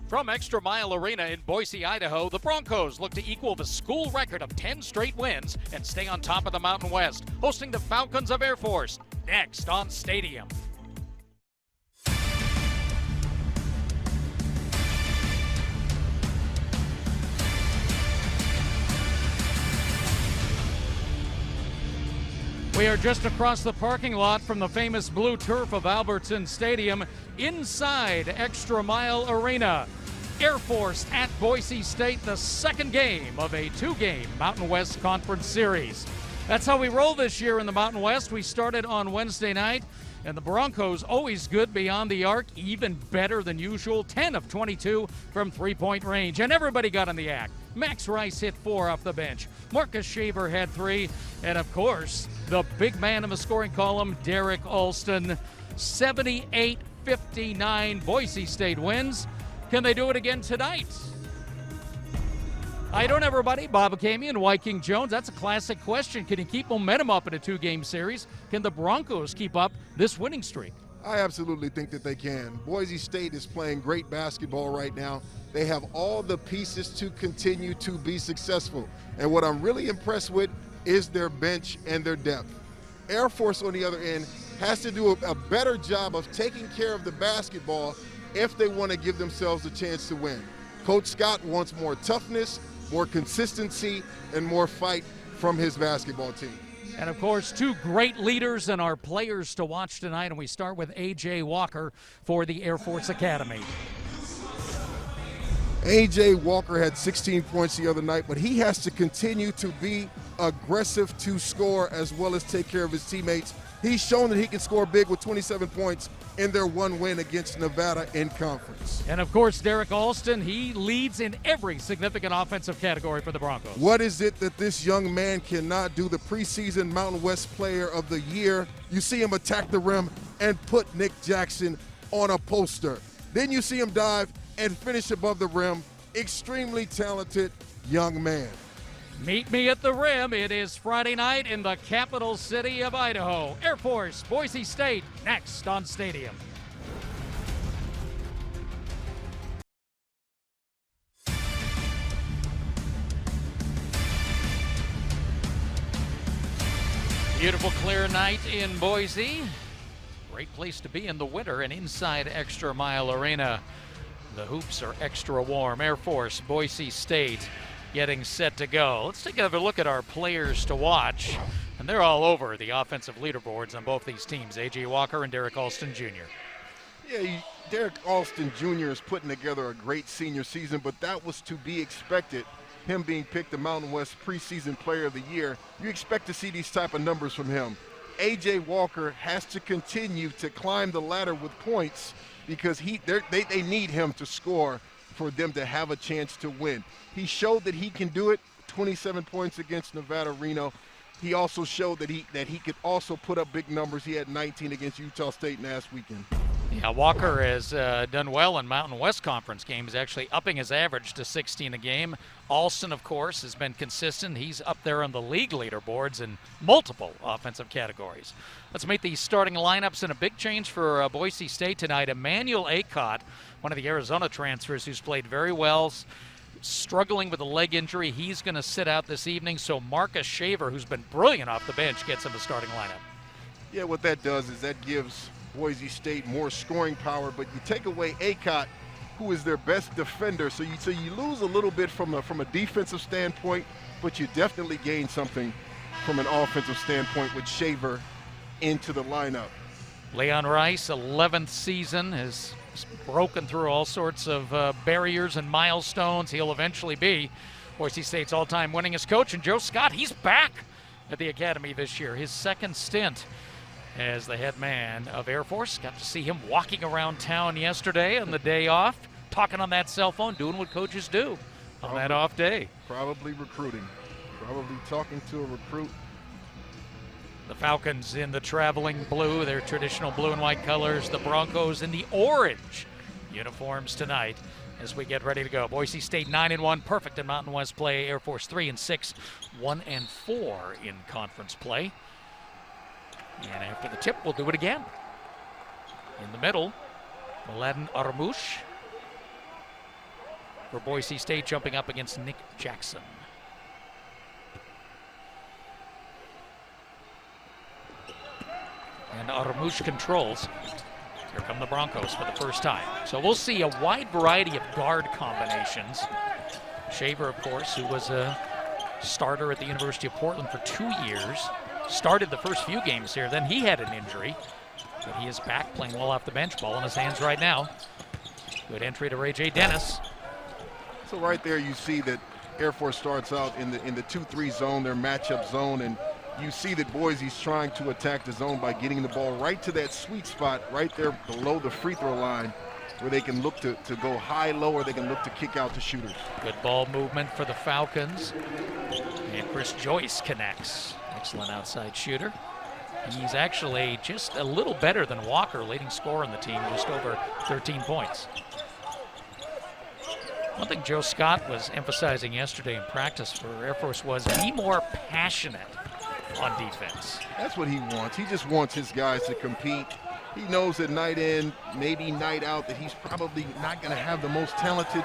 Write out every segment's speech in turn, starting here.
From ExtraMile Arena in Boise, Idaho, the Broncos look to equal the school record of 10 straight wins and stay on top of the Mountain West, hosting the Falcons of Air Force, next on Stadium. We are just across the parking lot from the famous blue turf of Albertson Stadium inside ExtraMile Arena. Air Force at Boise State, the second game of a two-game Mountain West Conference Series. That's how we roll this year in the Mountain West. We started on Wednesday night, and the Broncos always good beyond the arc, even better than usual, 10 of 22 from three-point range, and everybody got in the act. Max Rice hit 4 off the bench. Marcus Shaver had 3, and of course, the big man in the scoring column, Derek Alston. 78-59, Boise State wins. Can they do it again tonight? How you doing, everybody? Bob Akamian, Viking Jones. That's a classic question. Can you keep momentum up in a two-game series? Can the Broncos keep up this winning streak? I absolutely think that they can. Boise State is playing great basketball right now. They have all the pieces to continue to be successful. And what I'm really impressed with is their bench and their depth. Air Force, on the other end, has to do a better job of taking care of the basketball if they want to give themselves a chance to win. Coach Scott wants more toughness, more consistency, and more fight from his basketball team. And of course, two great leaders and our players to watch tonight, and we start with A.J. Walker for the Air Force Academy. A.J. Walker had 16 points the other night, but he has to continue to be aggressive to score as well as take care of his teammates. He's shown that he can score big with 27 points in their one win against Nevada in conference. And of course, Derek Alston, he leads in every significant offensive category for the Broncos. What is it that this young man cannot do? The preseason Mountain West Player of the Year. You see him attack the rim and put Nick Jackson on a poster. Then you see him dive and finish above the rim. Extremely talented young man. Meet me at the rim. It is Friday night in the capital city of Idaho. Air Force, Boise State, next on Stadium. Beautiful clear night in Boise. Great place to be in the winter and inside ExtraMile Arena. The hoops are extra warm. Air Force, Boise State getting set to go. Let's take another look at our players to watch. And they're all over the offensive leaderboards on both these teams, A.J. Walker and Derek Alston Jr. Yeah, Derek Alston Jr. is putting together a great senior season, but that was to be expected. Him being picked the Mountain West preseason player of the year, you expect to see these type of numbers from him. A.J. Walker has to continue to climb the ladder with points because they need him to score for them to have a chance to win. He showed that he can do it, 27 points against Nevada Reno. He also showed that he could also put up big numbers. He had 19 against Utah State last weekend. Yeah, Walker has done well in Mountain West Conference games, actually upping his average to 16 a game. Alston, of course, has been consistent. He's up there on the league leaderboards in multiple offensive categories. Let's meet the starting lineups, and a big change for Boise State tonight. Emmanuel Acott, one of the Arizona transfers who's played very well, struggling with a leg injury. He's going to sit out this evening, so Marcus Shaver, who's been brilliant off the bench, gets in the starting lineup. Yeah, what that does is that gives Boise State more scoring power, but you take away Acott, who is their best defender, so you lose a little bit from a defensive standpoint, but you definitely gain something from an offensive standpoint with Shaver into the lineup. Leon Rice, 11th season, has broken through all sorts of barriers and milestones. He'll eventually be Boise State's all-time winningest coach. And Joe Scott, he's back at the academy this year, his second stint as the head man of Air Force. Got to see him walking around town yesterday on the day off, talking on that cell phone, doing what coaches do on that off day. Probably recruiting, probably talking to a recruit. The Falcons in the traveling blue, their traditional blue and white colors. The Broncos in the orange uniforms tonight as we get ready to go. Boise State 9-1, perfect in Mountain West play. Air Force 3-6, 1-4 in conference play. And after the tip, we'll do it again. In the middle, Mladen Armush. for Boise State, jumping up against Nick Jackson. And Armush controls. Here come the Broncos for the first time. So we'll see a wide variety of guard combinations. Shaver, of course, who was a starter at the University of Portland for 2 years, started the first few games here. Then he had an injury, but he is back playing well off the bench. Ball in his hands right now. Good entry to Ray J. Dennis. So right there you see that Air Force starts out in the 2-3 zone, their matchup zone, and you see that Boise's trying to attack the zone by getting the ball right to that sweet spot right there below the free throw line, where they can look to go high, low, or they can look to kick out the shooters. Good ball movement for the Falcons. And Chris Joyce connects. Excellent outside shooter. He's actually just a little better than Walker, leading scorer on the team, just over 13 points. One thing Joe Scott was emphasizing yesterday in practice for Air Force was be more passionate on defense. That's what he wants. He just wants his guys to compete. He knows that night in, maybe night out, that he's probably not going to have the most talented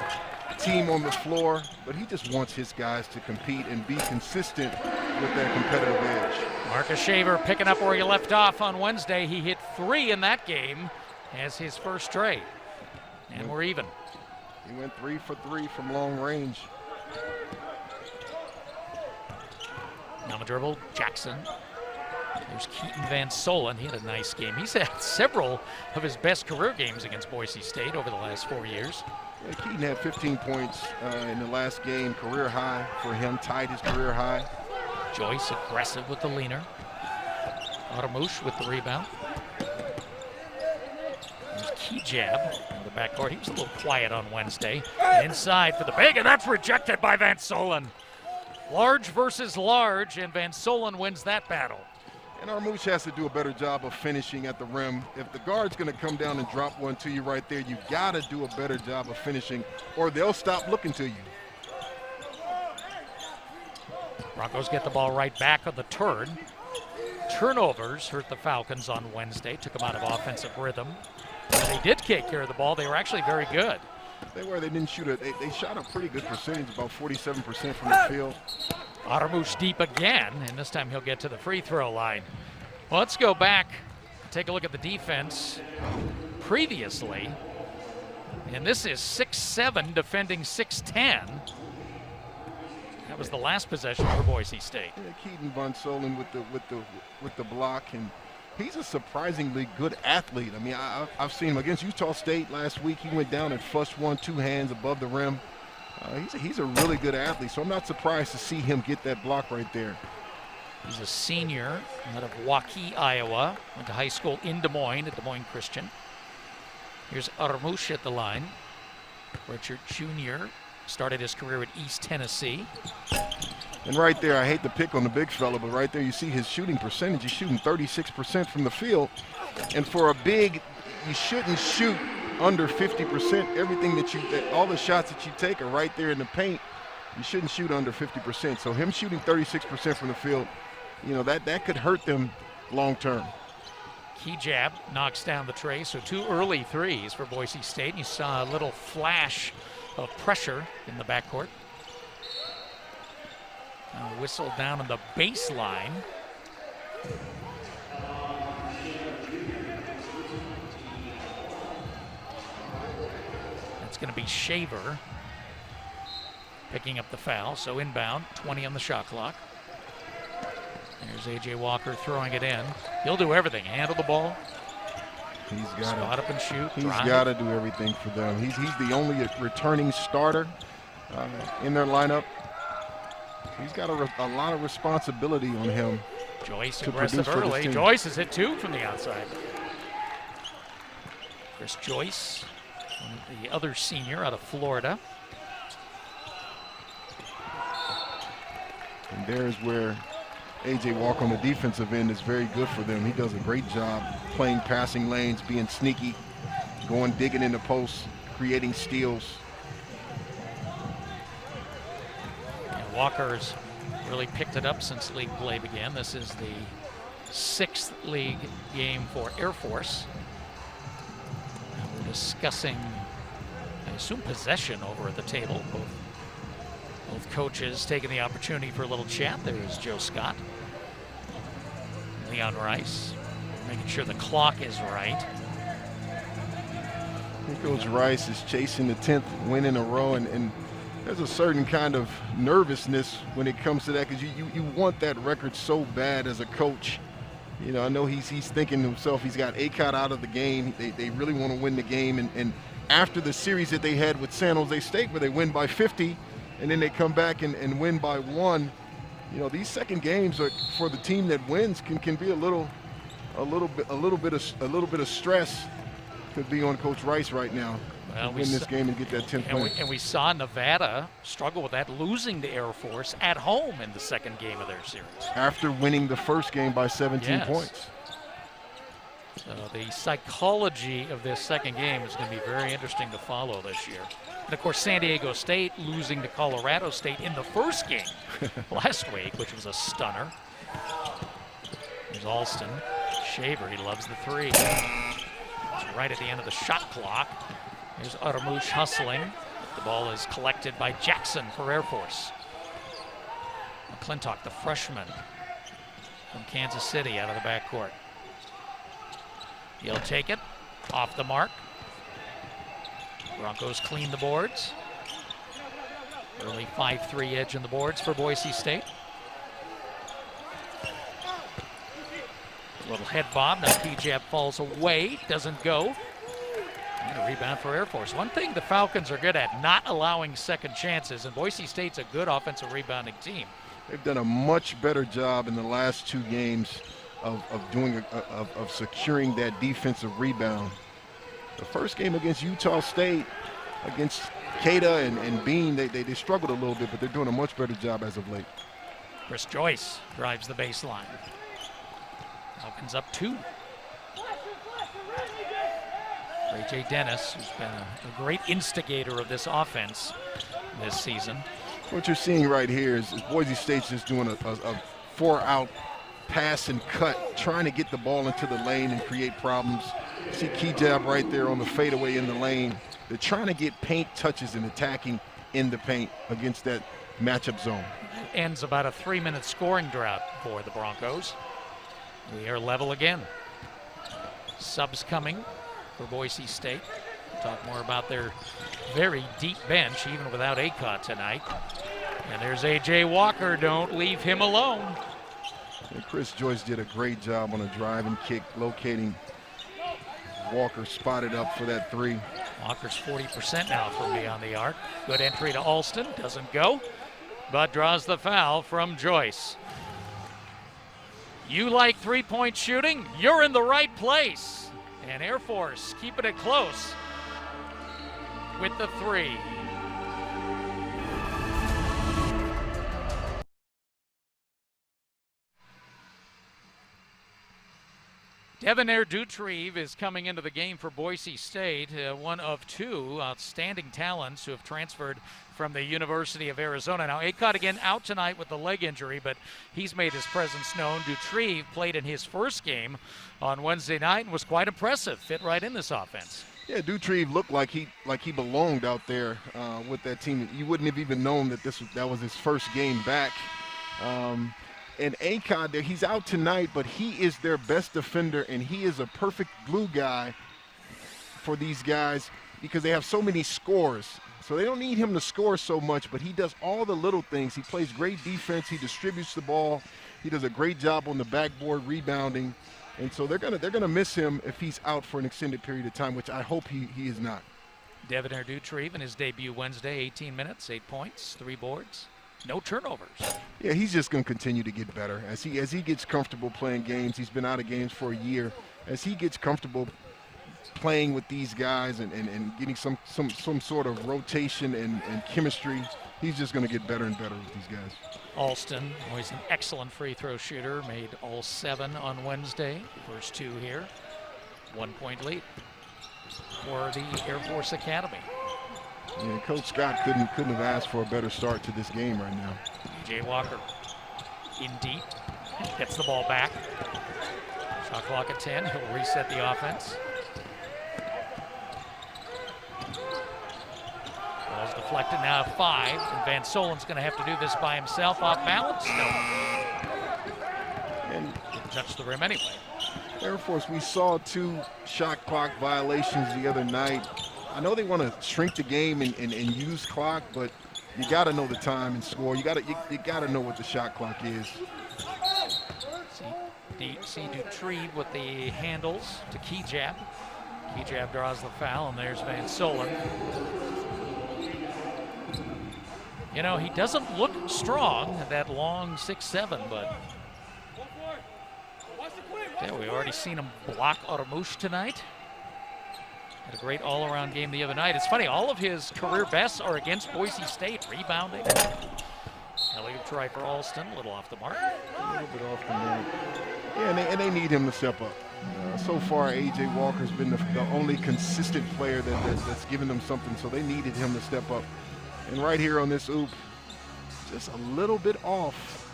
team on the floor, but he just wants his guys to compete and be consistent with that competitive edge. Marcus Shaver picking up where he left off on Wednesday. He hit 3 in that game as his first trade. And we're even. He went 3 for 3 from long range. Now the dribble, Jackson. There's Keaton Van Solen. He had a nice game. He's had several of his best career games against Boise State over the last 4 years. Yeah, Keaton had 15 points in the last game, career high for him, tied his career high. Joyce aggressive with the leaner. Armush with the rebound. There's Kigab in the backcourt. He was a little quiet on Wednesday. Inside for the big, and that's rejected by Van Solen. Large versus large, and Van Solen wins that battle. And Armush has to do a better job of finishing at the rim. If the guard's going to come down and drop one to you right there, you got to do a better job of finishing, or they'll stop looking to you. Broncos get the ball right back on the turn. Turnovers hurt the Falcons on Wednesday, took them out of offensive rhythm. When they did take care of the ball, they were actually very good. They were. They didn't shoot it. They shot a pretty good percentage, about 47% from the field. Armush deep again, and this time he'll get to the free throw line. Well, let's go back, take a look at the defense previously. And this is 6'7", defending 6'10". That was the last possession for Boise State. Yeah, Keaton Van Solen with the block, and he's a surprisingly good athlete. I mean, I've seen him against Utah State last week. He went down and flushed one, 2 hands above the rim. He's a really good athlete, so I'm not surprised to see him get that block right there. He's a senior out of Waukee, Iowa. Went to high school in Des Moines at Des Moines Christian. Here's Armush at the line. Richard Jr. started his career at East Tennessee. And right there, I hate to pick on the big fella, but right there you see his shooting percentage. He's shooting 36% from the field. And for a big, you shouldn't shoot under 50%. Everything all the shots that you take are right there in the paint. You shouldn't shoot under 50%. So him shooting 36% from the field, you know, that could hurt them long term. Kigab knocks down the tray, so 2 early threes for Boise State. You saw a little flash of pressure in the backcourt. Now whistle down on the baseline. That's going to be Shaver picking up the foul, so inbound, 20 on the shot clock. There's A.J. Walker throwing it in. He'll do everything, handle the ball. He's got spot up and shoot. He's got to do everything for them. He's the only returning starter in their lineup. He's got a lot of responsibility on him. Joyce aggressive early. Joyce has hit 2 from the outside. Chris Joyce, the other senior out of Florida. And there's where A.J. Walker on the defensive end is very good for them. He does a great job playing passing lanes, being sneaky, going digging in the post, creating steals. And Walker's really picked it up since league play began. This is the 6th league game for Air Force. Now we're discussing I assume possession over at the table. Both coaches taking the opportunity for a little chat. There's Joe Scott, Leon Rice, making sure the clock is right. Coach Rice is chasing the 10th win in a row, and there's a certain kind of nervousness when it comes to that, because you want that record so bad as a coach. You know, I know he's thinking to himself, he's got ACOT out of the game. They really want to win the game, and after the series that they had with San Jose State, where they win by 50, and then they come back and win by 1. You know, these second games are, for the team that wins, can be a little bit of stress. Could be on Coach Rice right now. Well, win this game and get that 10th win. And we saw Nevada struggle with that, losing to Air Force at home in the second game of their series. After winning the first game by 17 points. So the psychology of this second game is going to be very interesting to follow this year. And of course, San Diego State losing to Colorado State in the first game last week, which was a stunner. There's Alston. Shaver, he loves the three. It's right at the end of the shot clock. There's Aramouche hustling. The ball is collected by Jackson for Air Force. McClintock, the freshman from Kansas City, out of the backcourt. He'll take it off the mark. Broncos clean the boards. Early 5-3 edge on the boards for Boise State. A little head bob. Now Kigab falls away. Doesn't go. And a rebound for Air Force. One thing the Falcons are good at, not allowing second chances, and Boise State's a good offensive rebounding team. They've done a much better job in the last 2 games of securing that defensive rebound. The first game against Utah State, against Cada and Bean, they struggled a little bit, but they're doing a much better job as of late. Chris Joyce drives the baseline. Falcons up 2. Ray Dennis, who's been a great instigator of this offense this season. What you're seeing right here is Boise State's just doing a 4-out pass and cut, trying to get the ball into the lane and create problems. You see Kigab right there on the fadeaway in the lane. They're trying to get paint touches and attacking in the paint against that matchup zone. That ends about a 3-minute scoring drought for the Broncos. We are level again. Subs coming for Boise State. We'll talk more about their very deep bench, even without ACOT tonight. And there's A.J. Walker. Don't leave him alone. And Chris Joyce did a great job on a drive and kick, locating Walker, spotted up for that 3. Walker's 40% now from beyond the arc. Good entry to Alston. Doesn't go, but draws the foul from Joyce. You like three-point shooting? You're in the right place. And Air Force keeping it close with the 3. Devonair Dutrieve is coming into the game for Boise State, one of 2 outstanding talents who have transferred from the University of Arizona. Now, ACOT again out tonight with the leg injury, but he's made his presence known. Dutrieve played in his first game on Wednesday night and was quite impressive, fit right in this offense. Yeah, Dutrieve looked like he belonged out there with that team. You wouldn't have even known that that was his first game back. And ACOT, he's out tonight, but he is their best defender, and he is a perfect glue guy for these guys because they have so many scores. So they don't need him to score so much, but he does all the little things. He plays great defense. He distributes the ball. He does a great job on the backboard rebounding. And so they're gonna miss him if he's out for an extended period of time, which I hope he is not. Devonair Dutrieve in his debut Wednesday, 18 minutes, 8 points, 3 boards. No turnovers. Yeah, he's just going to continue to get better as he gets comfortable playing games. He's been out of games for a year. As he gets comfortable playing with these guys and getting some sort of rotation and chemistry, he's just going to get better and better with these guys. Alston, always an excellent free throw shooter, made all 7 on Wednesday. First 2 here. 1-point lead for the Air Force Academy. Yeah, Coach Scott couldn't have asked for a better start to this game right now. E.J. Walker in deep, gets the ball back. Shot clock at 10, he'll reset the offense. deflected, now 5. And Van Solen's going to have to do this by himself off balance. No. And didn't touch the rim anyway. Air Force, we saw 2 shot clock violations the other night. I know they want to shrink the game and use clock, but you got to know the time and score. You got to know what the shot clock is. See Dutrieve with the handles to Kigab. Kigab draws the foul, and there's Van Solen. You know, he doesn't look strong at that long 6'7", but yeah, we've already seen him block Armouche tonight. Had a great all-around game the other night. It's funny, all of his career bests are against Boise State, rebounding. Elliott try for Alston, a little off the mark. A little bit off the mark. Yeah, and they need him to step up. So far, A.J. Walker's been the only consistent player that's given them something, so they needed him to step up. And right here on this oop, just a little bit off.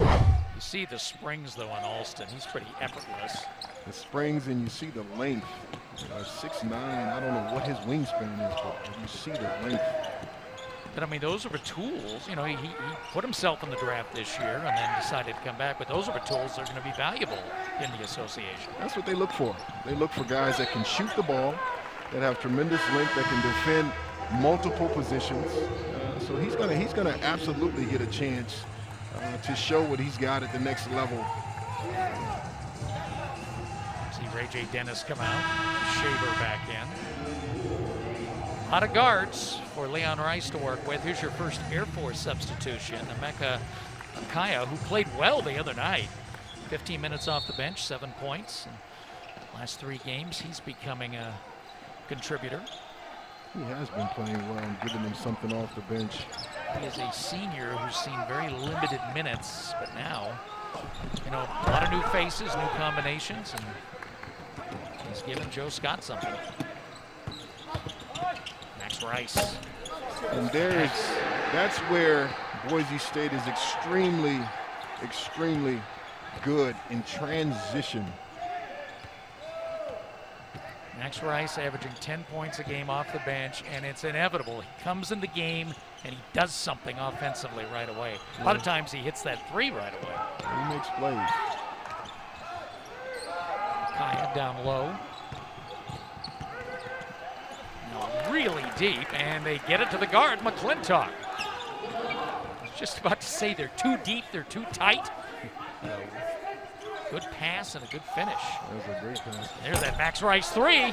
You see the springs, though, on Alston. He's pretty effortless. The springs, and you see the length. 6'9", I don't know what his wingspan is, but you see the length. But I mean, those are the tools. You know, he put himself in the draft this year and then decided to come back. But those are the tools that are going to be valuable in the association. That's what they look for. They look for guys that can shoot the ball, that have tremendous length, that can defend multiple positions. So he's gonna absolutely get a chance to show what he's got at the next level. See Ray J. Dennis come out, Shaver back in. A lot of guards for Leon Rice to work with. Here's your first Air Force substitution, Emeka Akaya, who played well the other night. 15 minutes off the bench, 7 points. And last 3 games, he's becoming a contributor. He has been playing well and giving them something off the bench. He is a senior who's seen very limited minutes, but now, you know, a lot of new faces, new combinations, and he's giving Joe Scott something. Max Rice. And that's where Boise State is extremely, extremely good in transition. Max Rice averaging 10 points a game off the bench, and it's inevitable. He comes in the game and he does something offensively right away. A lot of times he hits that 3 right away. He makes plays. Kaya down low. Now really deep, and they get it to the guard, McClintock. I was just about to say they're too deep, they're too tight. Good pass and a good finish. That was a great pass. There's that Max Rice 3.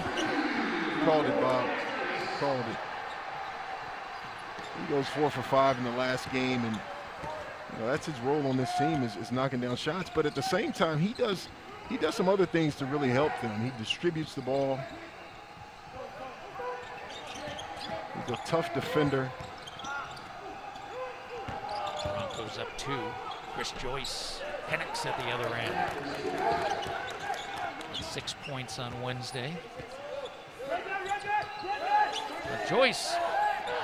Called it, Bob. Called it. He goes 4 for 5 in the last game, and you know, that's his role on this team is knocking down shots. But at the same time, he does some other things to really help them. He distributes the ball. He's a tough defender. Broncos up 2. Chris Joyce. Penix at the other end. 6 points on Wednesday. Joyce,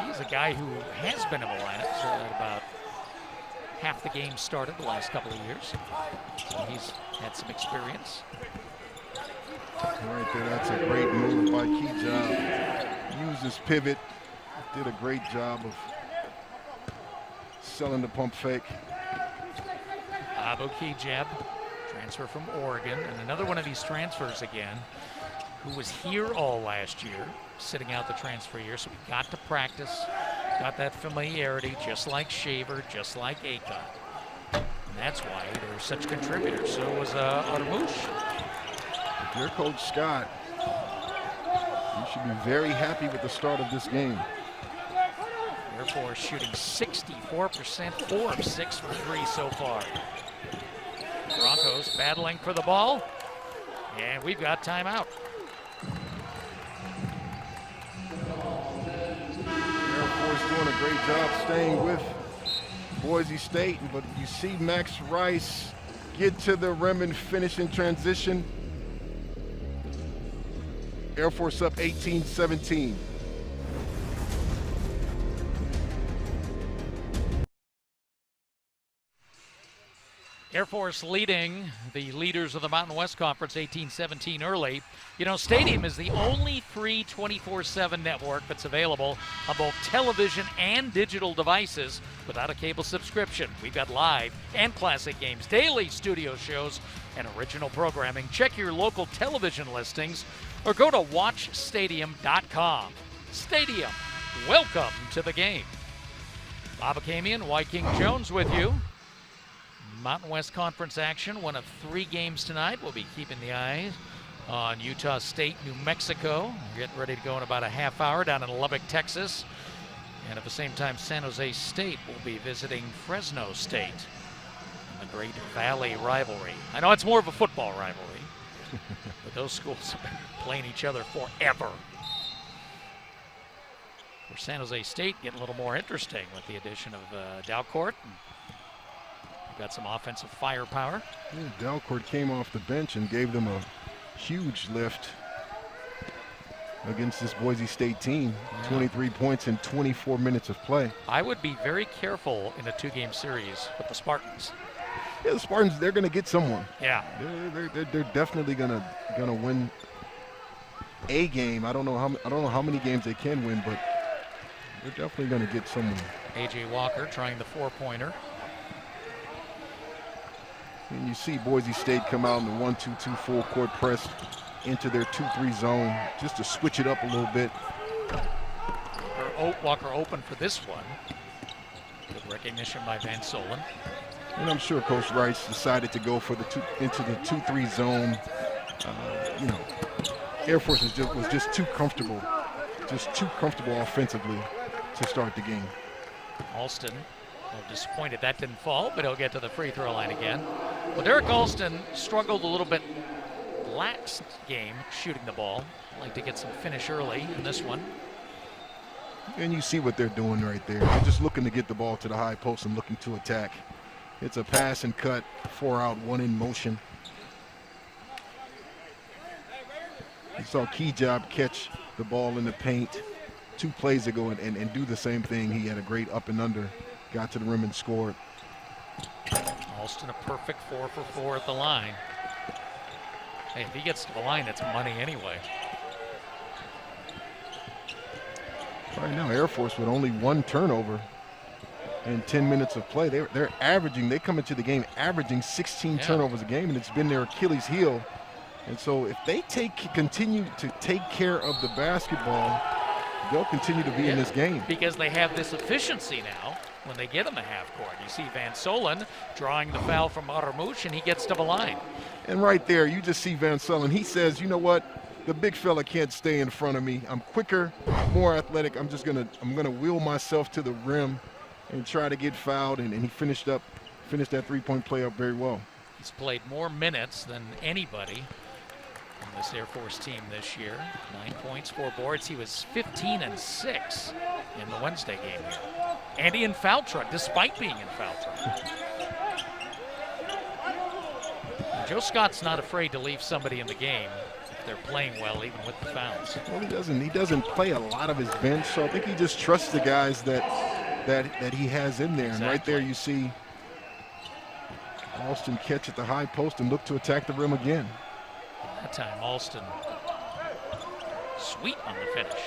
he's a guy who has been in the lineup about half the game started the last couple of years. So he's had some experience. Right there, that's a great move by Kigab. Used his pivot, did a great job of selling the pump fake. Abu Kigab, transfer from Oregon, and another one of these transfers again, who was here all last year, sitting out the transfer year, so he got to practice, got that familiarity, just like Shaver, just like Akon. And that's why they're such contributors. So was Armouche. If you're Coach Scott, you should be very happy with the start of this game. Air Force shooting 64%, 4 of 6 for 3 so far. Broncos battling for the ball, and we've got timeout. Air Force doing a great job staying with Boise State, but you see Max Rice get to the rim and finish in transition. Air Force up 18-17. Air Force leading the leaders of the Mountain West Conference 18-17 early. You know, Stadium is the only free 24/7 network that's available on both television and digital devices without a cable subscription. We've got live and classic games, daily studio shows, and original programming. Check your local television listings or go to watchstadium.com. Stadium, welcome to the game. Bob Akamian, White King Jones with you. Mountain West Conference action, one of 3 games tonight. We'll be keeping the eyes on Utah State, New Mexico. We're getting ready to go in about a half hour down in Lubbock, Texas. And at the same time, San Jose State will be visiting Fresno State in the Great Valley rivalry. I know it's more of a football rivalry, but those schools have been playing each other forever. For San Jose State, getting a little more interesting with the addition of Dalcourt. Got some offensive firepower. Yeah, Dalcourt came off the bench and gave them a huge lift against this Boise State team. Yeah. 23 points in 24 minutes of play. I would be very careful in a 2-game series with the Spartans. Yeah, the Spartans, they're going to get someone. Yeah. They're definitely gonna win a game. I don't know how many games they can win, but they're definitely going to get someone. A.J. Walker trying the 4-pointer. And you see Boise State come out in the 1-2-2 full court press into their 2-3 zone just to switch it up a little bit. Walker open for this one. Good recognition by Van Solen. And I'm sure Coach Rice decided to go for into the 2-3 zone. You know, Air Force was just too comfortable offensively to start the game. Alston, a little disappointed that didn't fall, but he'll get to the free throw line again. Well, Derek Alston struggled a little bit last game shooting the ball. Like to get some finish early in this one. And you see what they're doing right there. They're just looking to get the ball to the high post and looking to attack. It's a pass and cut, 4 out, 1 in motion. You saw Kigab catch the ball in the paint 2 plays ago and do the same thing. He had a great up and under, got to the rim and scored. Alston a perfect 4 for 4 at the line. Hey, if he gets to the line, it's money anyway. Right now, Air Force with only 1 turnover in 10 minutes of play. They're averaging, they come into the game averaging 16 turnovers a game, and it's been their Achilles heel. And so if they continue to take care of the basketball, they'll continue to be in this game. Because they have this efficiency now when they get in the half court. You see Van Solen drawing the foul from Aramouche, and he gets to the line. And right there, you just see Van Solen. He says, you know what? The big fella can't stay in front of me. I'm quicker, more athletic. I'm gonna wheel myself to the rim and try to get fouled. And he finished that 3-point play up very well. He's played more minutes than anybody on this Air Force team this year. 9 points, 4 boards. He was 15 and 6 in the Wednesday game here. And he in foul truck, despite being in foul truck. Joe Scott's not afraid to leave somebody in the game if they're playing well, even with the fouls. Well, he doesn't play a lot of his bench, so I think he just trusts the guys that he has in there. Exactly. And right there you see Alston catch at the high post and look to attack the rim again. That time Alston sweet on the finish.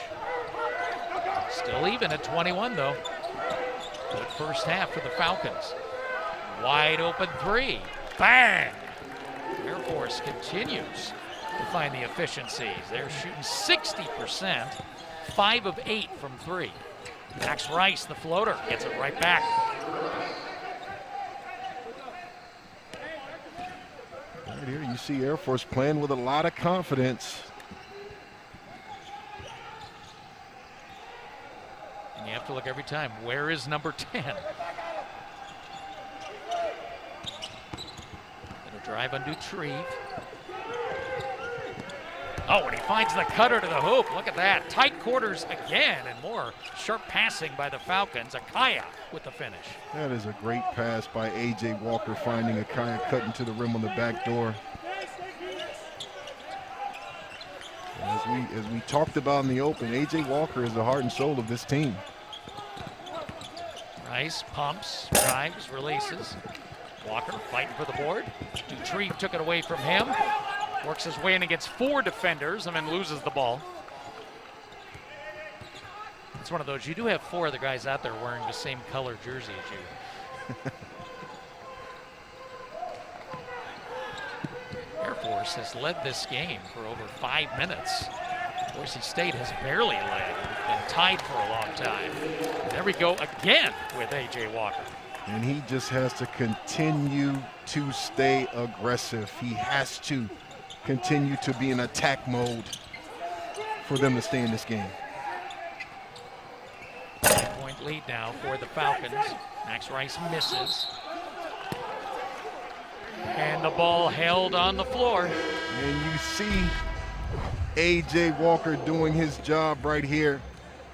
Still even at 21 though. Good first half for the Falcons. Wide open 3. Bang! Air Force continues to find the efficiencies. They're shooting 60%, 5 of 8 from 3. Max Rice, the floater, gets it right back. Right here you see Air Force playing with a lot of confidence. And you have to look every time, where is number 10? Drive on Dutrieve. Oh, and he finds the cutter to the hoop. Look at that. Tight quarters again, and more sharp passing by the Falcons. Akaya with the finish. That is a great pass by A.J. Walker, finding Akaya cutting to the rim on the back door. As we talked about in the open, A.J. Walker is the heart and soul of this team. Rice pumps, drives, releases. Walker fighting for the board. Dutrieve took it away from him. Works his way in against 4 defenders and then loses the ball. It's one of those, you do have 4 other guys out there wearing the same color jersey as you. Air Force has led this game for over 5 minutes. Boise State has barely led, been tied for a long time. And there we go again with A.J. Walker. And he just has to continue to stay aggressive. He has to continue to be in attack mode for them to stay in this game. 9-point lead now for the Falcons. Max Rice misses. And the ball held on the floor. And you see A.J. Walker doing his job right here,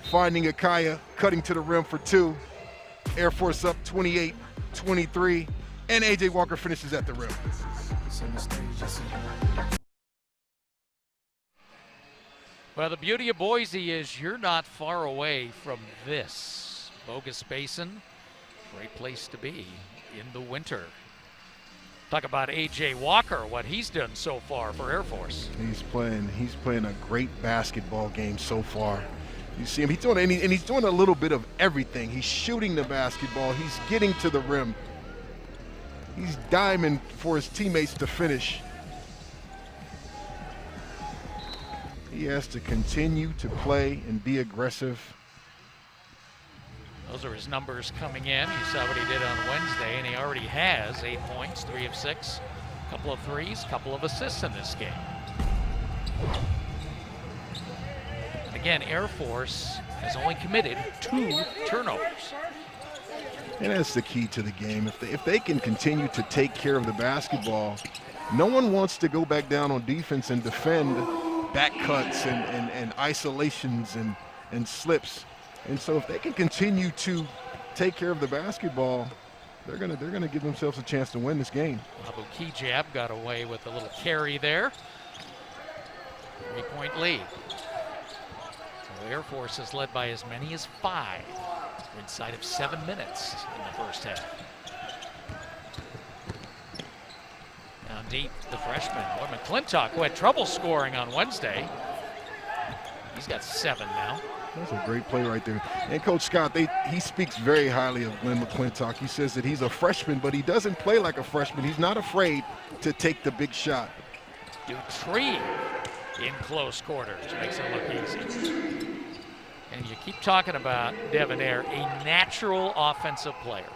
finding Akaya, cutting to the rim for 2. Air Force up 28-23, and A.J. Walker finishes at the rim. Well, the beauty of Boise is you're not far away from this. Bogus Basin, great place to be in the winter. Talk about A.J. Walker, what he's done so far for Air Force. He's playing a great basketball game so far. You see him, he's doing a little bit of everything. He's shooting the basketball, he's getting to the rim. He's diving for his teammates to finish. He has to continue to play and be aggressive. Those are his numbers coming in. You saw what he did on Wednesday, and he already has 8 points, 3 of 6, a couple of threes, a couple of assists in this game. And again, Air Force has only committed 2 turnovers. And that's the key to the game. If they can continue to take care of the basketball, no one wants to go back down on defense and defend back cuts and isolations and slips. And so if they can continue to take care of the basketball, they're gonna give themselves a chance to win this game. Abu Kigab got away with a little carry there. 3-point lead. So Air Force is led by as many as 5. We're inside of 7 minutes in the first half. Down deep, the freshman, McClintock, who had trouble scoring on Wednesday. He's got 7 now. That's a great play right there. And Coach Scott, he speaks very highly of Glenn McClintock. He says that he's a freshman, but he doesn't play like a freshman. He's not afraid to take the big shot. Dutrieve in close quarters makes it look easy. And you keep talking about Devonaire, a natural offensive player.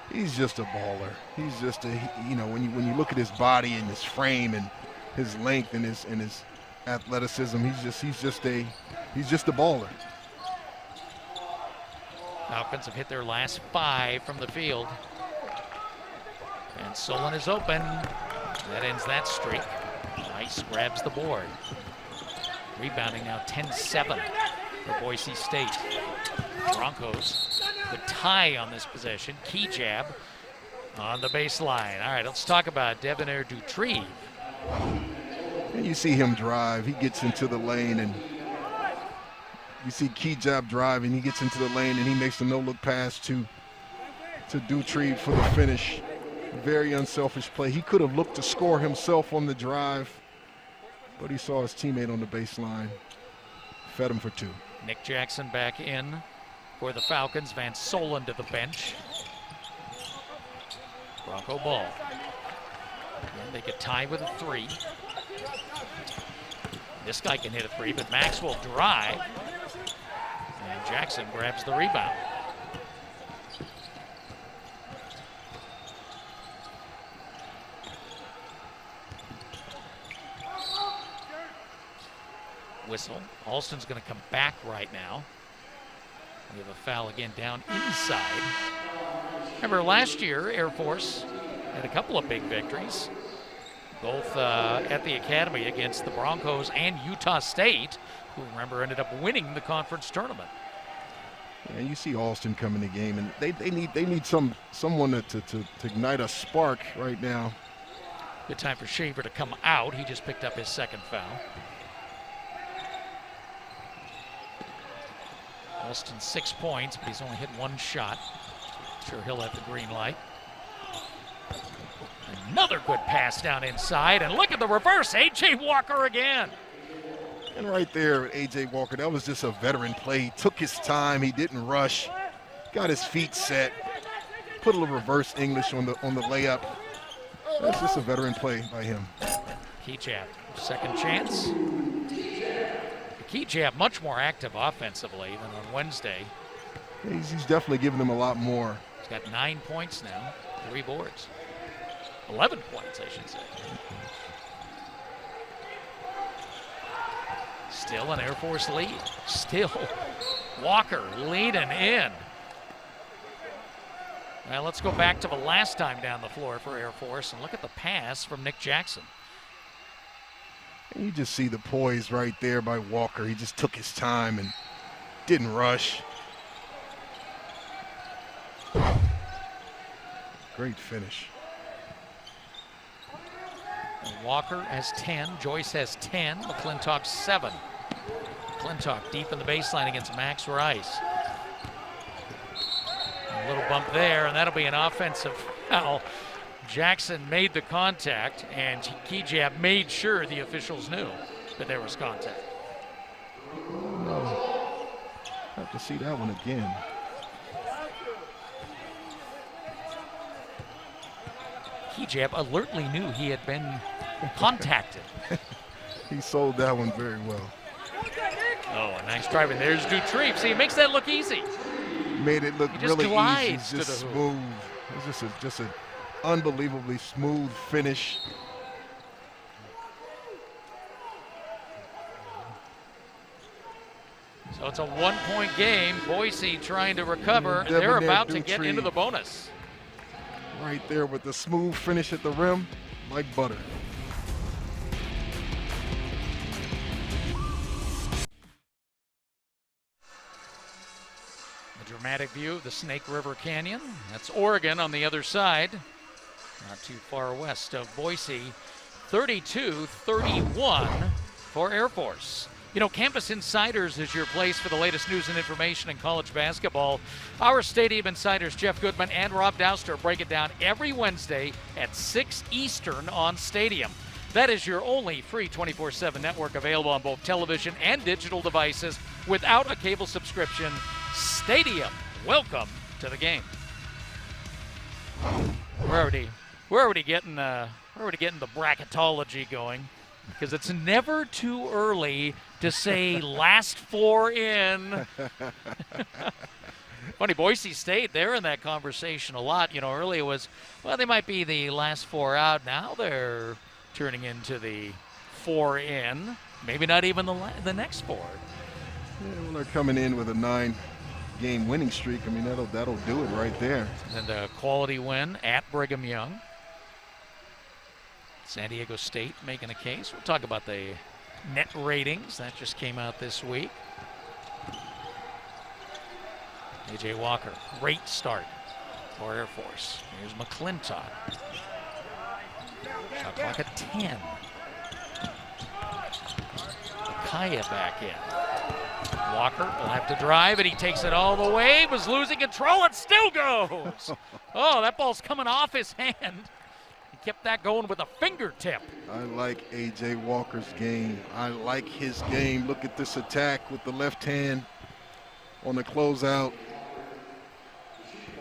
He's just a baller. He's just a, when you look at his body and his frame and his length and his athleticism, he's just a baller. Falcons have hit their last 5 from the field. And Solon is open. That ends that streak. Rice grabs the board. Rebounding now 10-7 for Boise State. Broncos, the tie on this possession. Kigab on the baseline. All right, let's talk about Devonaire Dutrieve. And you see him drive. He gets into the lane, and you see Kigab driving. He gets into the lane, and he makes a no-look pass to Dutrieve for the finish. Very unselfish play. He could have looked to score himself on the drive, but he saw his teammate on the baseline. Fed him for 2. Nick Jackson back in for the Falcons. Van Solen to the bench. Bronco ball. Again, they could tie with a 3. This guy can hit a 3, but Max will drive. And Jackson grabs the rebound. Whistle. Alston's going to come back right now. We have a foul again down inside. Remember last year, Air Force had a couple of big victories, both at the Academy against the Broncos and Utah State, who, remember, ended up winning the conference tournament. And you see Alston come in the game, and they need someone to ignite a spark right now. Good time for Shaver to come out. He just picked up his 2nd foul. Alston 6 points, but he's only hit 1 shot. Sure he'll have the green light. Another good pass down inside, and look at the reverse. A.J. Walker again. And right there, A.J. Walker, that was just a veteran play. He took his time. He didn't rush. Got his feet set. Put a little reverse English on the layup. That's just a veteran play by him. Kigab, second chance. Kigab much more active offensively than on Wednesday. He's definitely giving them a lot more. He's got 9 points now, 3 boards. 11 points, I should say. Still an Air Force lead. Still Walker leading in. Now let's go back to the last time down the floor for Air Force and look at the pass from Nick Jackson. And you just see the poise right there by Walker. He just took his time and didn't rush. Great finish. Walker has 10, Joyce has 10, McClintock 7. McClintock deep in the baseline against Max Rice. A little bump there, and that'll be an offensive foul. Jackson made the contact, and Kigab made sure the officials knew that there was contact. No. Have to see that one again. Kigab alertly knew he had been contacted. He sold that one very well. Oh, a nice drive, and there's Dutrieve. See, he makes that look easy. Made it look really easy. It's just smooth. It's just an unbelievably smooth finish. So it's a 1-point game. Boise trying to recover. They're about to get into the bonus. Right there with the smooth finish at the rim, like butter. A dramatic view of the Snake River Canyon. That's Oregon on the other side, not too far west of Boise. 32-31 for Air Force. You know, Campus Insiders is your place for the latest news and information in college basketball. Our Stadium Insiders, Jeff Goodman and Rob Douster, break it down every Wednesday at 6 Eastern on Stadium. That is your only free 24/7 network available on both television and digital devices without a cable subscription. Stadium, welcome to the game. We're already getting the bracketology going, because it's never too early to say last 4 in. Funny, Boise State, they're in that conversation a lot. You know, earlier was, well, they might be the last 4 out. Now they're turning into the 4 in. Maybe not even the next 4. Yeah, well, they're coming in with a 9-game winning streak. I mean, that'll do it right there. And a quality win at Brigham Young. San Diego State making a case. We'll talk about the net ratings. That just came out this week. A.J. Walker, great start for Air Force. Here's McClintock. Shot clock at 10. Kaya back in. Walker will have to drive, and he takes it all the way. Was losing control, and still goes. Oh, that ball's coming off his hand. Kept that going with a fingertip. I like A.J. Walker's game. I like his game. Look at this attack with the left hand on the closeout.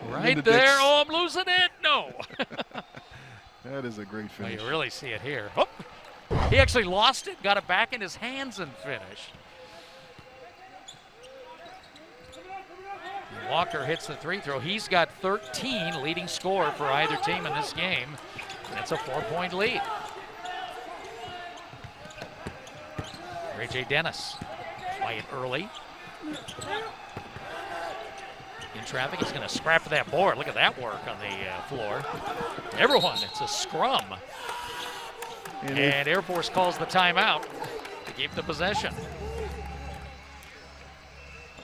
Right there. Oh, I'm losing it. No. That is a great finish. Well, you really see it here. Oh, he actually lost it, got it back in his hands and finished. Walker hits the 3 throw. He's got 13, leading scorer for either team in this game. That's a 4-point lead. Ray J. Dennis, quiet early. In traffic, he's going to scrap for that board. Look at that work on the floor. Everyone, it's a scrum. And Air Force calls the timeout to keep the possession.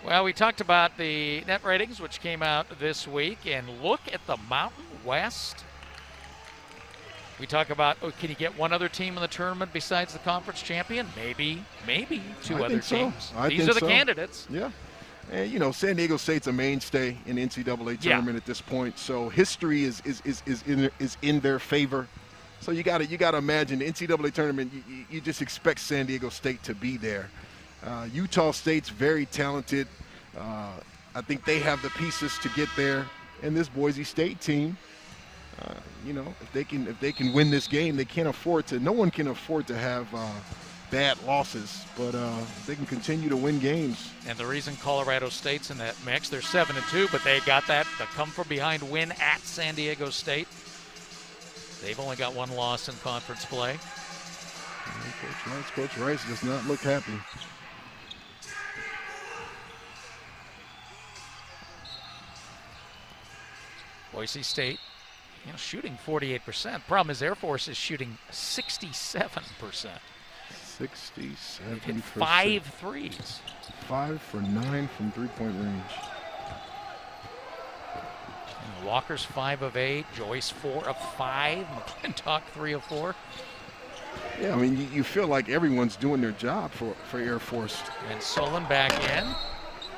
Well, we talked about the net ratings, which came out this week, and look at the Mountain West. We talk about, oh, can you get one other team in the tournament besides the conference champion? Maybe 2 other teams. These are the candidates. Yeah. And, you know, San Diego State's a mainstay in the NCAA tournament at this point, so history is in their favor. So you got to imagine the NCAA tournament. You just expect San Diego State to be there. Utah State's very talented. I think they have the pieces to get there. And this Boise State team, you know, if they can win this game, they can't afford to. No one can afford to have bad losses, but they can continue to win games. And the reason Colorado State's in that mix, they're 7-2, but they got the come from behind win at San Diego State. They've only got one loss in conference play. Coach Rice does not look happy. Boise State, you know, shooting 48%. Problem is Air Force is shooting 67%. 67%. They've hit 5 threes. 5 for 9 from three-point range. And Walker's 5 of 8. Joyce 4 of 5. McClintock 3 of 4. Yeah, I mean, you feel like everyone's doing their job for Air Force. And Solon back in.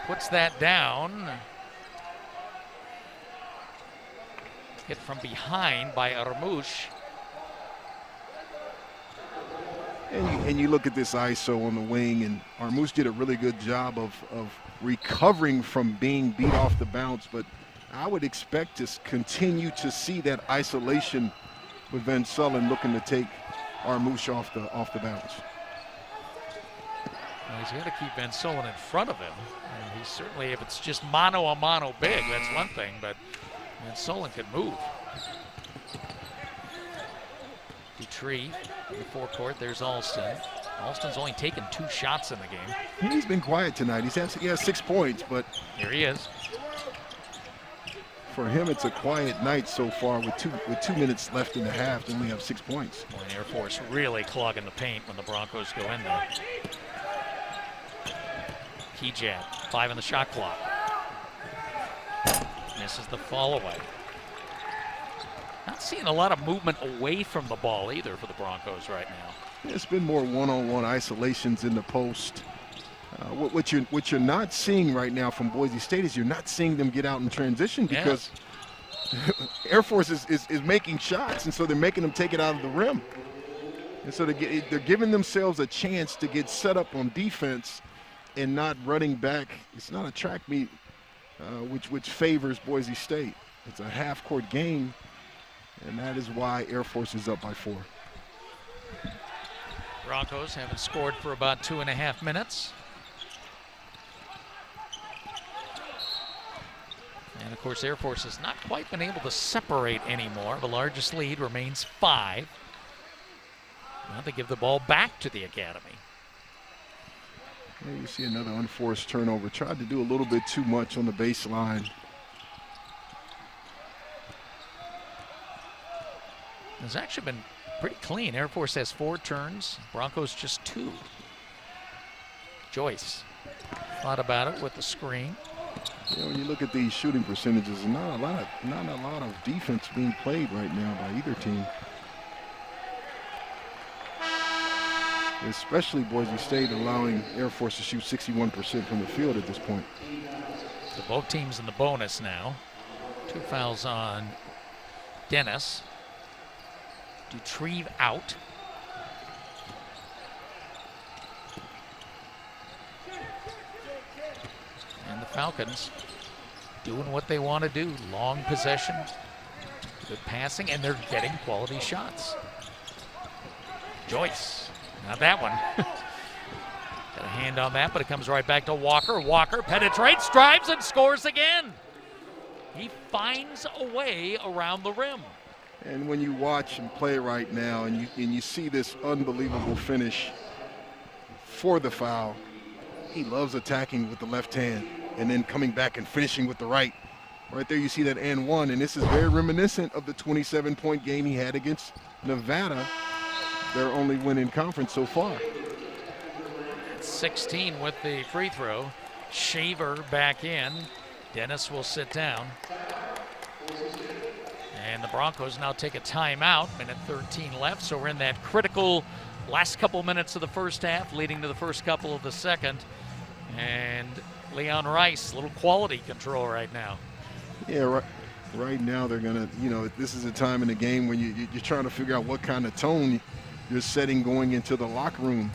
Puts that down. Hit from behind by Armouche. And you look at this ISO on the wing, and Armouche did a really good job of recovering from being beat off the bounce, but I would expect to continue to see that isolation with Van Sullen looking to take Armouche off the bounce. Well, he's got to keep Van Sullen in front of him. He's certainly, if it's just mano-a-mano big, that's one thing, but Van Sullen can move. Dutree in the forecourt. There's Alston. Alston's only taken 2 shots in the game. He's been quiet tonight. He has 6 points, but here he is. For him, it's a quiet night so far with 2 minutes left in the half. They only have 6 points. Boy, Air Force really clogging the paint when the Broncos go in there. Kigab, 5 on the shot clock. Misses the fall away. Not seeing a lot of movement away from the ball either for the Broncos right now. It's been more one-on-one isolations in the post. What you're not seeing right now from Boise State is you're not seeing them get out in transition because Air Force is making shots, and so they're making them take it out of the rim. And so they're giving themselves a chance to get set up on defense and not running back. It's not a track meet, which favors Boise State. It's a half-court game, and that is why Air Force is up by 4. Broncos haven't scored for about 2.5 minutes. And of course, Air Force has not quite been able to separate anymore. The largest lead remains 5. Well, they give the ball back to the academy. Yeah, you see another unforced turnover. Tried to do a little bit too much on the baseline. It's actually been pretty clean. Air Force has 4 turns. Broncos just 2. Joyce thought about it with the screen. Yeah, when you look at these shooting percentages, not a lot of defense being played right now by either team. Especially Boise State allowing Air Force to shoot 61% from the field at this point. So both teams in the bonus now. 2 fouls on Dennis. Dutree out. And the Falcons doing what they want to do. Long possession, good passing, and they're getting quality shots. Joyce, not that one. Got a hand on that, but it comes right back to Walker. Walker penetrates, drives, and scores again. He finds a way around the rim. And when you watch him play right now and you see this unbelievable finish for the foul, he loves attacking with the left hand and then coming back and finishing with the right. Right there you see that and one, and this is very reminiscent of the 27-point game he had against Nevada, their only win in conference so far. 16 with the free throw. Shaver back in. Dennis will sit down. And the Broncos now take a timeout, minute 13 left, so we're in that critical last couple minutes of the first half, leading to the first couple of the second. And Leon Rice, a little quality control right now. Yeah, right now they're going to, this is a time in the game when you're trying to figure out what kind of tone you're setting going into the locker room.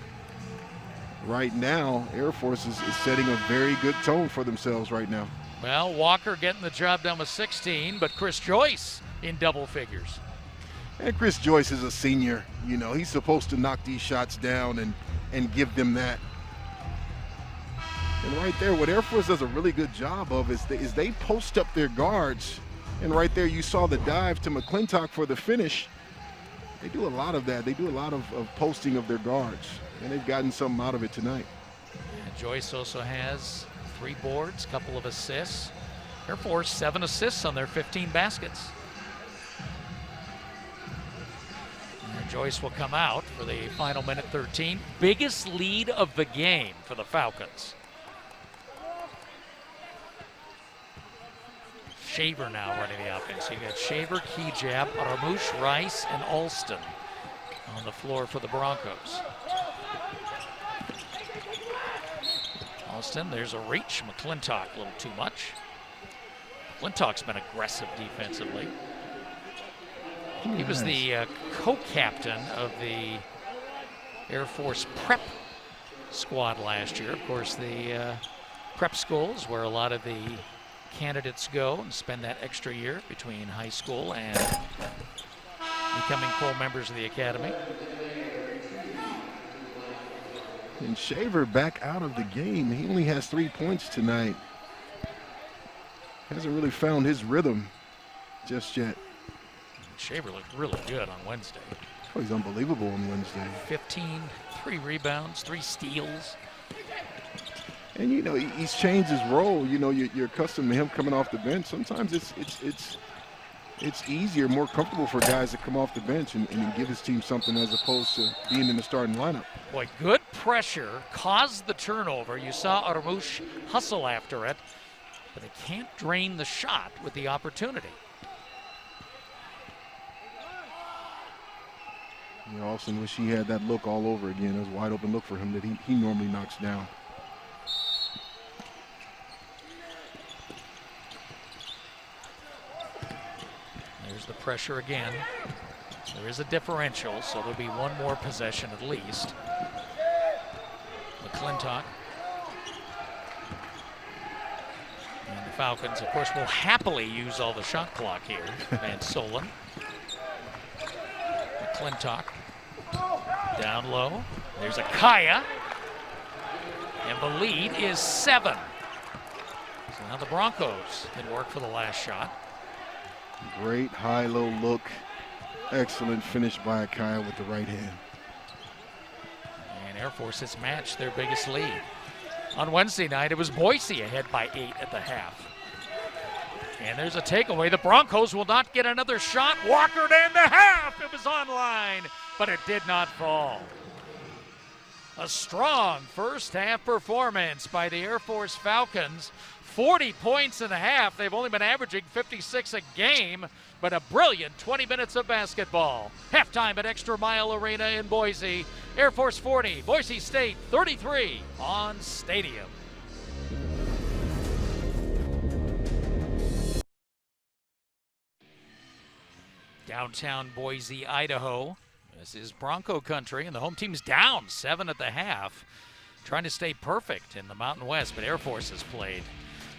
Right now, Air Force is setting a very good tone for themselves right now. Well, Walker getting the job done with 16, but Chris Joyce in double figures. And Chris Joyce is a senior. He's supposed to knock these shots down and give them that. And right there, what Air Force does a really good job of is they post up their guards. And right there, you saw the dive to McClintock for the finish. They do a lot of that. They do a lot of posting of their guards. And they've gotten something out of it tonight. And Joyce also has 3 boards, couple of assists. Air Force 7 assists on their 15 baskets. And Joyce will come out for the final minute 13. Biggest lead of the game for the Falcons. Shaver now running the offense. You got Shaver, Kigab, Ramouche, Rice, and Alston on the floor for the Broncos. Alston, there's a reach. McClintock a little too much. McClintock's been aggressive defensively. He was the co-captain of the Air Force prep squad last year. Of course, the prep schools where a lot of the candidates go and spend that extra year between high school and becoming full members of the academy. And Shaver back out of the game. He only has 3 points tonight. Hasn't really found his rhythm just yet. Shaver looked really good on Wednesday. Oh, he's unbelievable on Wednesday. 15, 3 rebounds, 3 steals. And he's changed his role. You're accustomed to him coming off the bench. Sometimes it's easier, more comfortable for guys to come off the bench and give his team something as opposed to being in the starting lineup. Boy, good pressure caused the turnover. You saw Armouche hustle after it, but they can't drain the shot with the opportunity. Austin wish he had that look all over again. It was a wide open look for him that he normally knocks down. There's the pressure again. There is a differential, so there'll be one more possession at least. McClintock. And the Falcons, of course, will happily use all the shot clock here. Van Solen. McClintock. Down low. There's a Kaya. And the lead is 7. So now the Broncos can work for the last shot. Great high-low look. Excellent finish by Kaya with the right hand. And Air Force has matched their biggest lead. On Wednesday night, it was Boise ahead by 8 at the half. And there's a takeaway. The Broncos will not get another shot. Walker to end the half. It was online, but it did not fall. A strong first half performance by the Air Force Falcons. 40 points in the half. They've only been averaging 56 a game, but a brilliant 20 minutes of basketball. Halftime at ExtraMile Arena in Boise. Air Force 40, Boise State 33 on Stadium. Downtown Boise, Idaho. This is Bronco country, and the home team's down 7 at the half. Trying to stay perfect in the Mountain West, but Air Force has played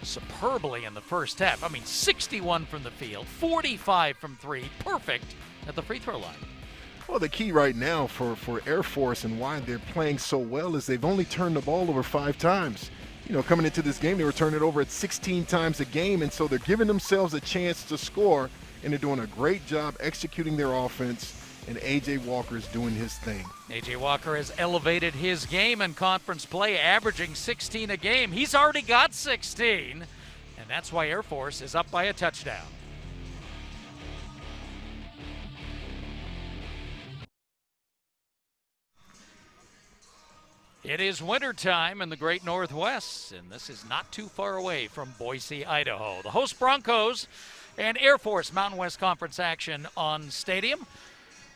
superbly in the first half. I mean, 61 from the field, 45 from 3, perfect at the free throw line. Well, the key right now for Air Force and why they're playing so well is they've only turned the ball over 5 times. Coming into this game, they were turning it over at 16 times a game, and so they're giving themselves a chance to score, and they're doing a great job executing their offense, and A.J. Walker's doing his thing. A.J. Walker has elevated his game in conference play, averaging 16 a game. He's already got 16, and that's why Air Force is up by a touchdown. It is wintertime in the great Northwest, and this is not too far away from Boise, Idaho. The host Broncos and Air Force Mountain West Conference action on Stadium.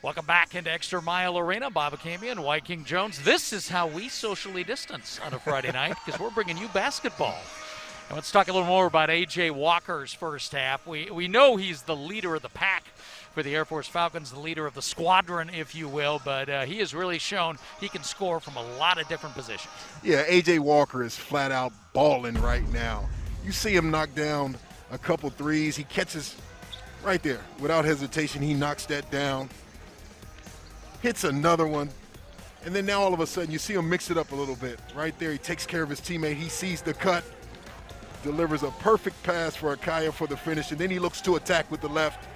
Welcome back into Extra Mile Arena. Bob Acamia and White King Jones. This is how we socially distance on a Friday night because we're bringing you basketball. And let's talk a little more about A.J. Walker's first half. We know he's the leader of the pack for the Air Force Falcons, the leader of the squadron, if you will, but he has really shown he can score from a lot of different positions. Yeah, A.J. Walker is flat out balling right now. You see him knock down a couple threes. He catches right there. Without hesitation, he knocks that down. Hits another one, and then now all of a sudden you see him mix it up a little bit. Right there, he takes care of his teammate. He sees the cut, delivers a perfect pass for Akaya for the finish, and then he looks to attack with the left,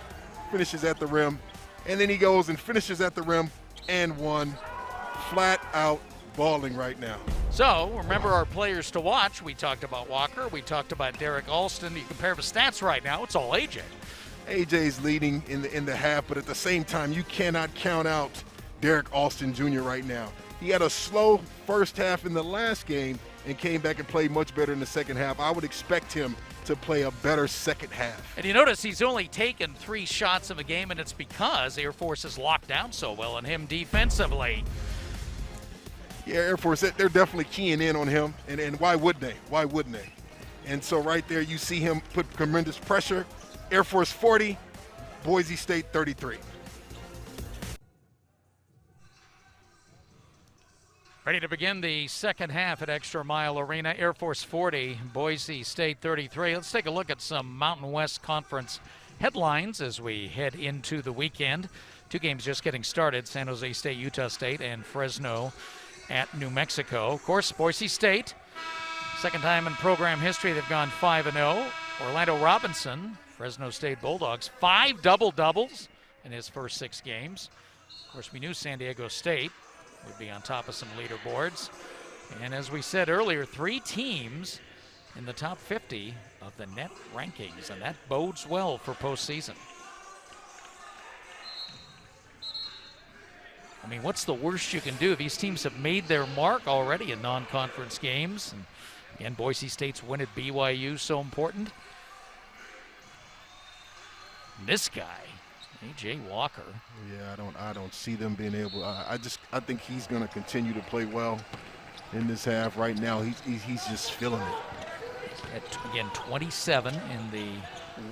finishes at the rim, and then he goes and finishes at the rim and one. Flat out balling right now. So remember our players to watch. We talked about Walker. We talked about Derek Alston. You compare the stats right now, it's all A.J. A.J.'s leading in the half, but at the same time, you cannot count out Derek Alston Jr. right now. He had a slow first half in the last game and came back and played much better in the second half. I would expect him to play a better second half. And you notice he's only taken 3 shots in the game, and it's because Air Force is locked down so well on him defensively. Yeah, Air Force, they're definitely keying in on him, and why wouldn't they? Why wouldn't they? And so right there you see him put tremendous pressure. Air Force 40, Boise State 33. Ready to begin the second half at Extra Mile Arena. Air Force 40, Boise State 33. Let's take a look at some Mountain West Conference headlines as we head into the weekend. 2 games just getting started, San Jose State, Utah State, and Fresno at New Mexico. Of course, Boise State, second time in program history they've gone 5-0. Orlando Robinson, Fresno State Bulldogs, 5 double-doubles in his first 6 games. Of course, we knew San Diego State would be on top of some leaderboards. And as we said earlier, 3 teams in the top 50 of the net rankings, and that bodes well for postseason. I mean, what's the worst you can do? These teams have made their mark already in non-conference games. And again, Boise State's win at BYU so important. And this guy, A.J. Walker. Yeah, I don't see them being able. I think he's going to continue to play well in this half. Right now, he's just feeling it. Again, 27 in the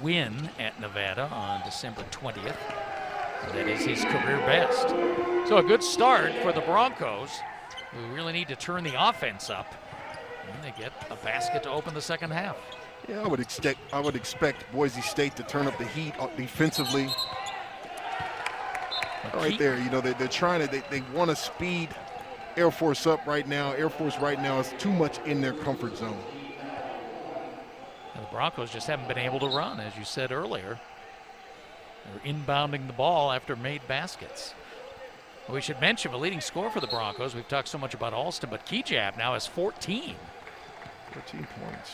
win at Nevada on December 20th. That is his career best. So a good start for the Broncos, who really need to turn the offense up. And they get a basket to open the second half. Yeah, I would expect Boise State to turn up the heat defensively. Right there, you know, they're trying to, they want to speed Air Force up right now. Air Force right now is too much in their comfort zone. And the Broncos just haven't been able to run, as you said earlier. They're inbounding the ball after made baskets. We should mention the leading scorer for the Broncos. We've talked so much about Alston, but Kigab now has 14. 14 points.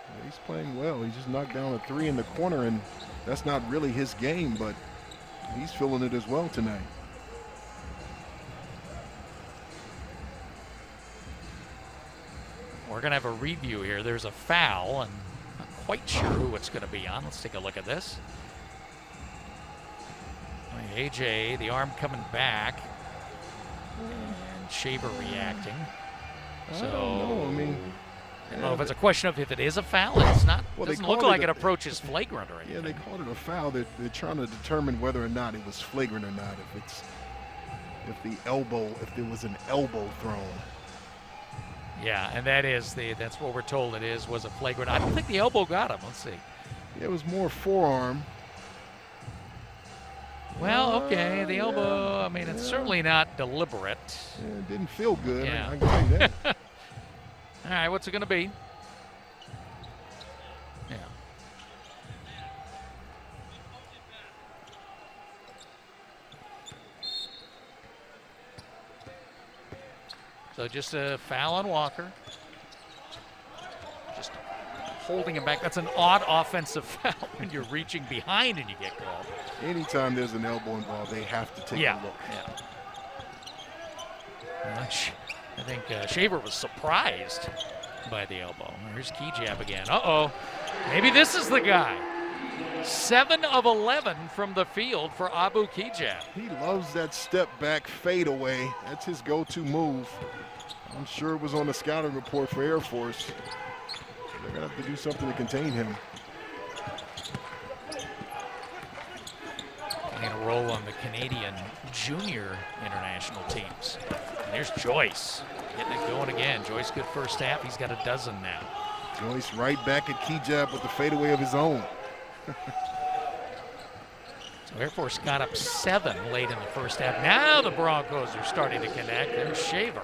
Yeah, he's playing well. He just knocked down a 3 in the corner, and that's not really his game, but he's feeling it as well tonight. We're going to have a review here. There's a foul, and I'm not quite sure who it's going to be on. Let's take a look at this. A.J., the arm coming back, and Shaver reacting. So, I don't know if it's a question of if it is a foul. It's not. Well, doesn't look like it approaches flagrant or anything. Yeah, they called it a foul. They're trying to determine whether or not it was flagrant or not. If there was an elbow thrown. Yeah, and that's what we're told it was a flagrant. I don't think the elbow got him. Let's see. Yeah, it was more forearm. Well, okay, the elbow, I mean, it's certainly not deliberate. Yeah, it didn't feel good, yeah. I can tell you that. All right, what's it going to be? Yeah. So just a foul on Walker. Just holding him back. That's an odd offensive foul when you're reaching behind and you get called. Anytime there's an elbow involved, they have to take a look. Yeah. I think Shaver was surprised by the elbow. Here's Kigab again. Uh-oh. Maybe this is the guy. 7 of 11 from the field for Abu Kigab. He loves that step back fadeaway. That's his go-to move. I'm sure it was on the scouting report for Air Force. They're going to have to do something to contain him. Getting a roll on the Canadian junior international teams. And there's Joyce getting it going again. Joyce, good first half. He's got a dozen now. Joyce right back at Kigab with the fadeaway of his own. So Air Force got up 7 late in the first half. Now the Broncos are starting to connect. There's Shaver.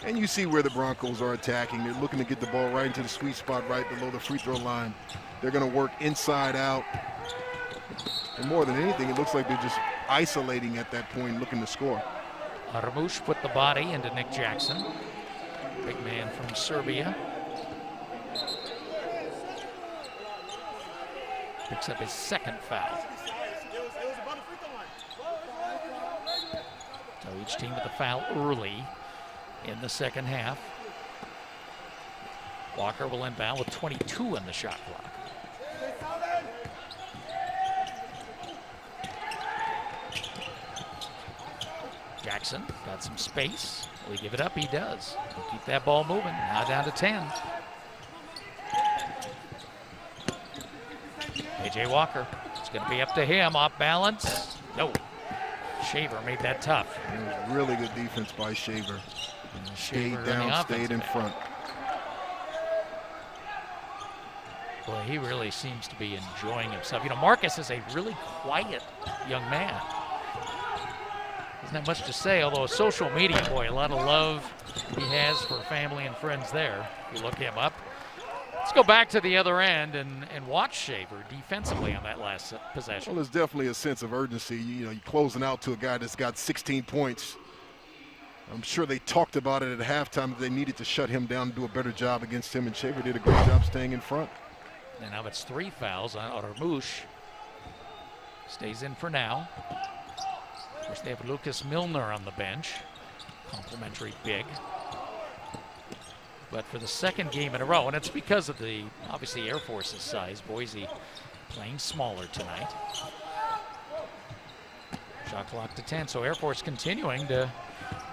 And you see where the Broncos are attacking. They're looking to get the ball right into the sweet spot right below the free throw line. They're going to work inside out. And more than anything, it looks like they're just isolating at that point, looking to score. Armush put the body into Nick Jackson. Big man from Serbia. Picks up his second foul. So each team with a foul early in the second half. Walker will inbound with 22 in the shot clock. Jackson got some space. Will he give it up? He does. He'll keep that ball moving. Now down to 10. A.J. Walker. It's going to be up to him. Off balance. No. Shaver made that tough. It was really good defense by Shaver. Stayed down, stayed in front. Boy, he really seems to be enjoying himself. You know, Marcus is a really quiet young man. Doesn't have much to say, although social media, boy, a lot of love he has for family and friends there. You look him up. Let's go back to the other end and watch Shaver defensively on that last possession. Well, there's definitely a sense of urgency. You know, you're closing out to a guy that's got 16 points. I'm sure they talked about it at halftime that they needed to shut him down and do a better job against him, and Shaver did a great job staying in front. And now it's 3 fouls on Armush. Stays in for now. Of course, they have Lucas Milner on the bench. Complimentary big. But for the second game in a row, and it's because of the, obviously, Air Force's size. Boise playing smaller tonight. Shot clock to 10, so Air Force continuing to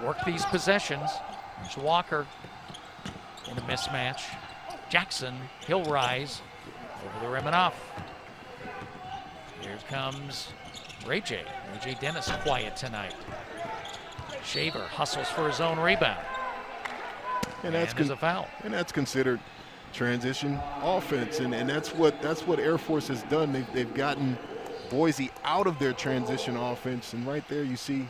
work these possessions. There's Walker in a mismatch. Jackson, he'll rise over the rim and off. Here comes Ray J. Dennis quiet tonight. Shaver hustles for his own rebound. And that's a foul. And that's considered transition offense, and that's what Air Force has done. They've gotten Boise out of their transition offense, and right there you see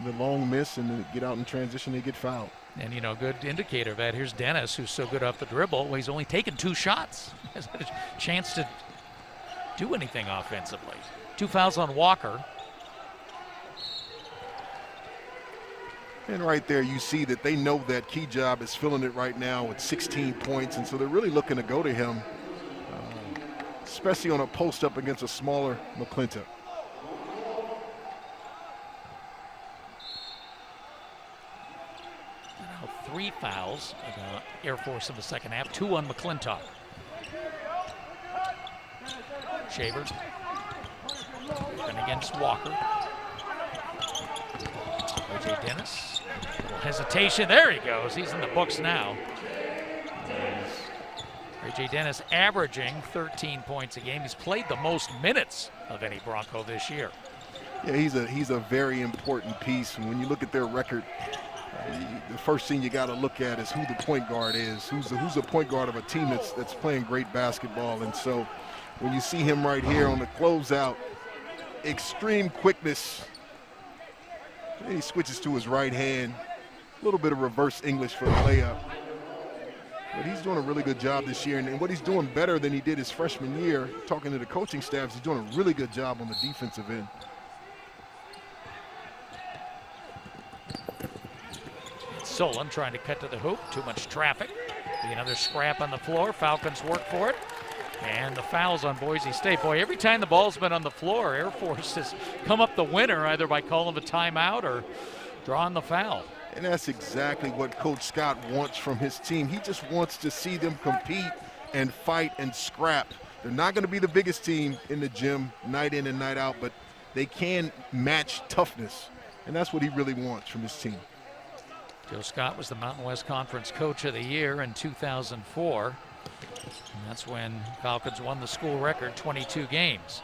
the long miss, and they get out in transition, they get fouled. And you know, good indicator of that. Here's Dennis, who's so good off the dribble. Well, he's only taken 2 shots. Hasn't had a chance to do anything offensively. 2 fouls on Walker. And right there you see that they know that Kigab is feeling it right now with 16 points, and so they're really looking to go to him, especially on a post-up against a smaller McClintock. Now 3 fouls on Air Force in the second half, 2 on McClintock. Shaver and against Walker. O.J. Dennis. A little hesitation. There he goes. He's in the books now. A.J. Dennis averaging 13 points a game. He's played the most minutes of any Bronco this year. Yeah, he's a very important piece. And when you look at their record, the first thing you got to look at is who the point guard is. Who's the point guard of a team that's playing great basketball. And so when you see him right here on the closeout, extreme quickness. He switches to his right hand. A little bit of reverse English for the layup. But he's doing a really good job this year. And what he's doing better than he did his freshman year, talking to the coaching staffs, he's doing a really good job on the defensive end. Solon trying to cut to the hoop. Too much traffic. Be another scrap on the floor. Falcons work for it. And the fouls on Boise State. Boy, every time the ball's been on the floor, Air Force has come up the winner either by calling a timeout or drawing the foul. And that's exactly what Coach Scott wants from his team. He just wants to see them compete and fight and scrap. They're not going to be the biggest team in the gym night in and night out, but they can match toughness, and that's what he really wants from his team. Joe Scott was the Mountain West Conference Coach of the Year in 2004. And that's when Falcons won the school record, 22 games.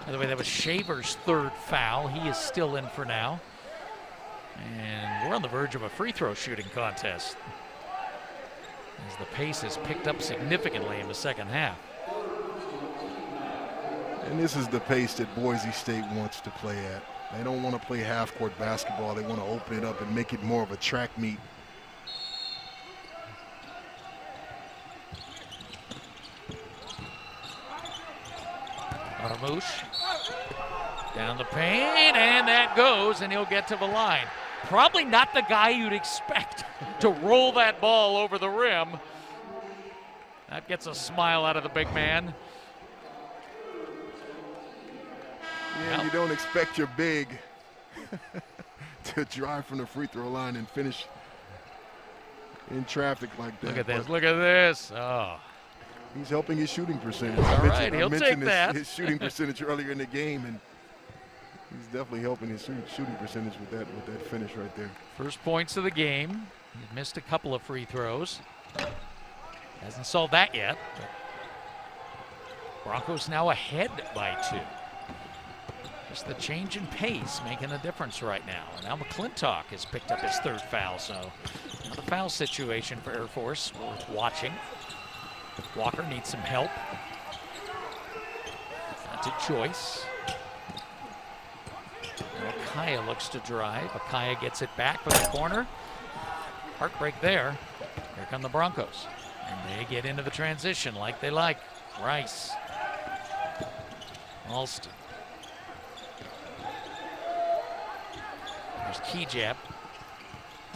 By the way, that was Shaver's third foul. He is still in for now. And we're on the verge of a free throw shooting contest, as the pace has picked up significantly in the second half. And this is the pace that Boise State wants to play at. They don't want to play half-court basketball. They want to open it up and make it more of a track meet. Armouche down the paint, and that goes, and he'll get to the line. Probably not the guy you'd expect to roll that ball over the rim. That gets a smile out of the big man. Yeah, you don't expect your big to drive from the free throw line and finish in traffic like that. Look at this, look at this. Oh. He's helping his shooting percentage. All right, he'll take that. His shooting percentage earlier in the game, and he's definitely helping his shooting percentage with that finish right there. First points of the game. He missed a couple of free throws. Hasn't solved that yet. Broncos now ahead by 2. Just the change in pace making a difference right now. And now McClintock has picked up his third foul, so another foul situation for Air Force worth watching. Walker needs some help. To Joyce. Now Akaya looks to drive. Akaya gets it back from the corner. Heartbreak there. Here come the Broncos. And they get into the transition like they like. Rice. Alston. There's Kigab.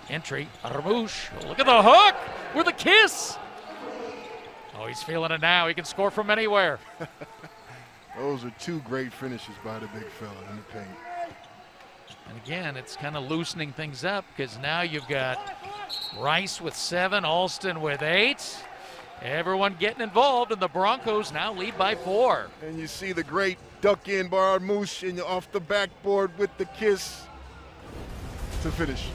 Entry. Armouche. Oh, look at the hook with a kiss. Oh, he's feeling it now. He can score from anywhere. Those are 2 great finishes by the big fella in the paint. And again, it's kind of loosening things up, because now you've got Rice with 7, Alston with 8. Everyone getting involved, and the Broncos now lead by 4. And you see the great duck in by Armouche and off the backboard with the kiss to finish.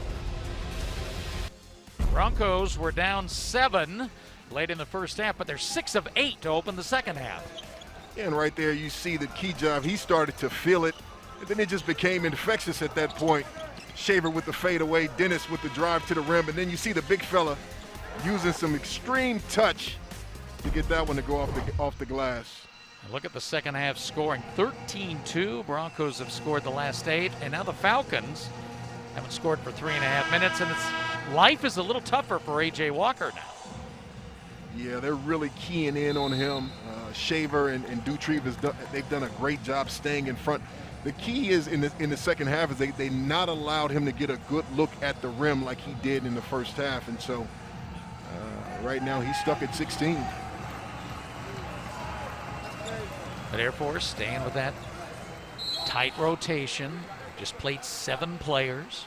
Broncos were down 7 late in the first half, but they're 6 of 8 to open the second half. And right there you see that Kigab, he started to feel it, and then it just became infectious at that point. Shaver with the fadeaway, Dennis with the drive to the rim, and then you see the big fella using some extreme touch to get that one to go off the glass. And look at the second half scoring, 13-2. Broncos have scored the last 8, and now the Falcons haven't scored for 3.5 minutes, and life is a little tougher for A.J. Walker now. Yeah, they're really keying in on him. Shaver and Dutrieve, they've done a great job staying in front. The key is in the second half is they not allowed him to get a good look at the rim like he did in the first half, and so right now he's stuck at 16. But Air Force staying with that tight rotation. Just played 7 players.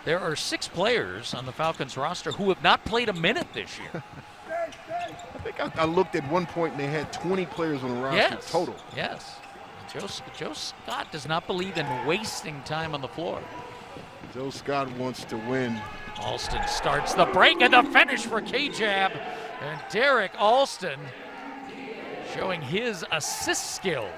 There are 6 players on the Falcons roster who have not played a minute this year. I think I looked at one point and they had 20 players on the roster total. Yes. Joe Scott does not believe in wasting time on the floor. Joe Scott wants to win. Alston starts the break and the finish for Kigab. And Derek Alston showing his assist skills.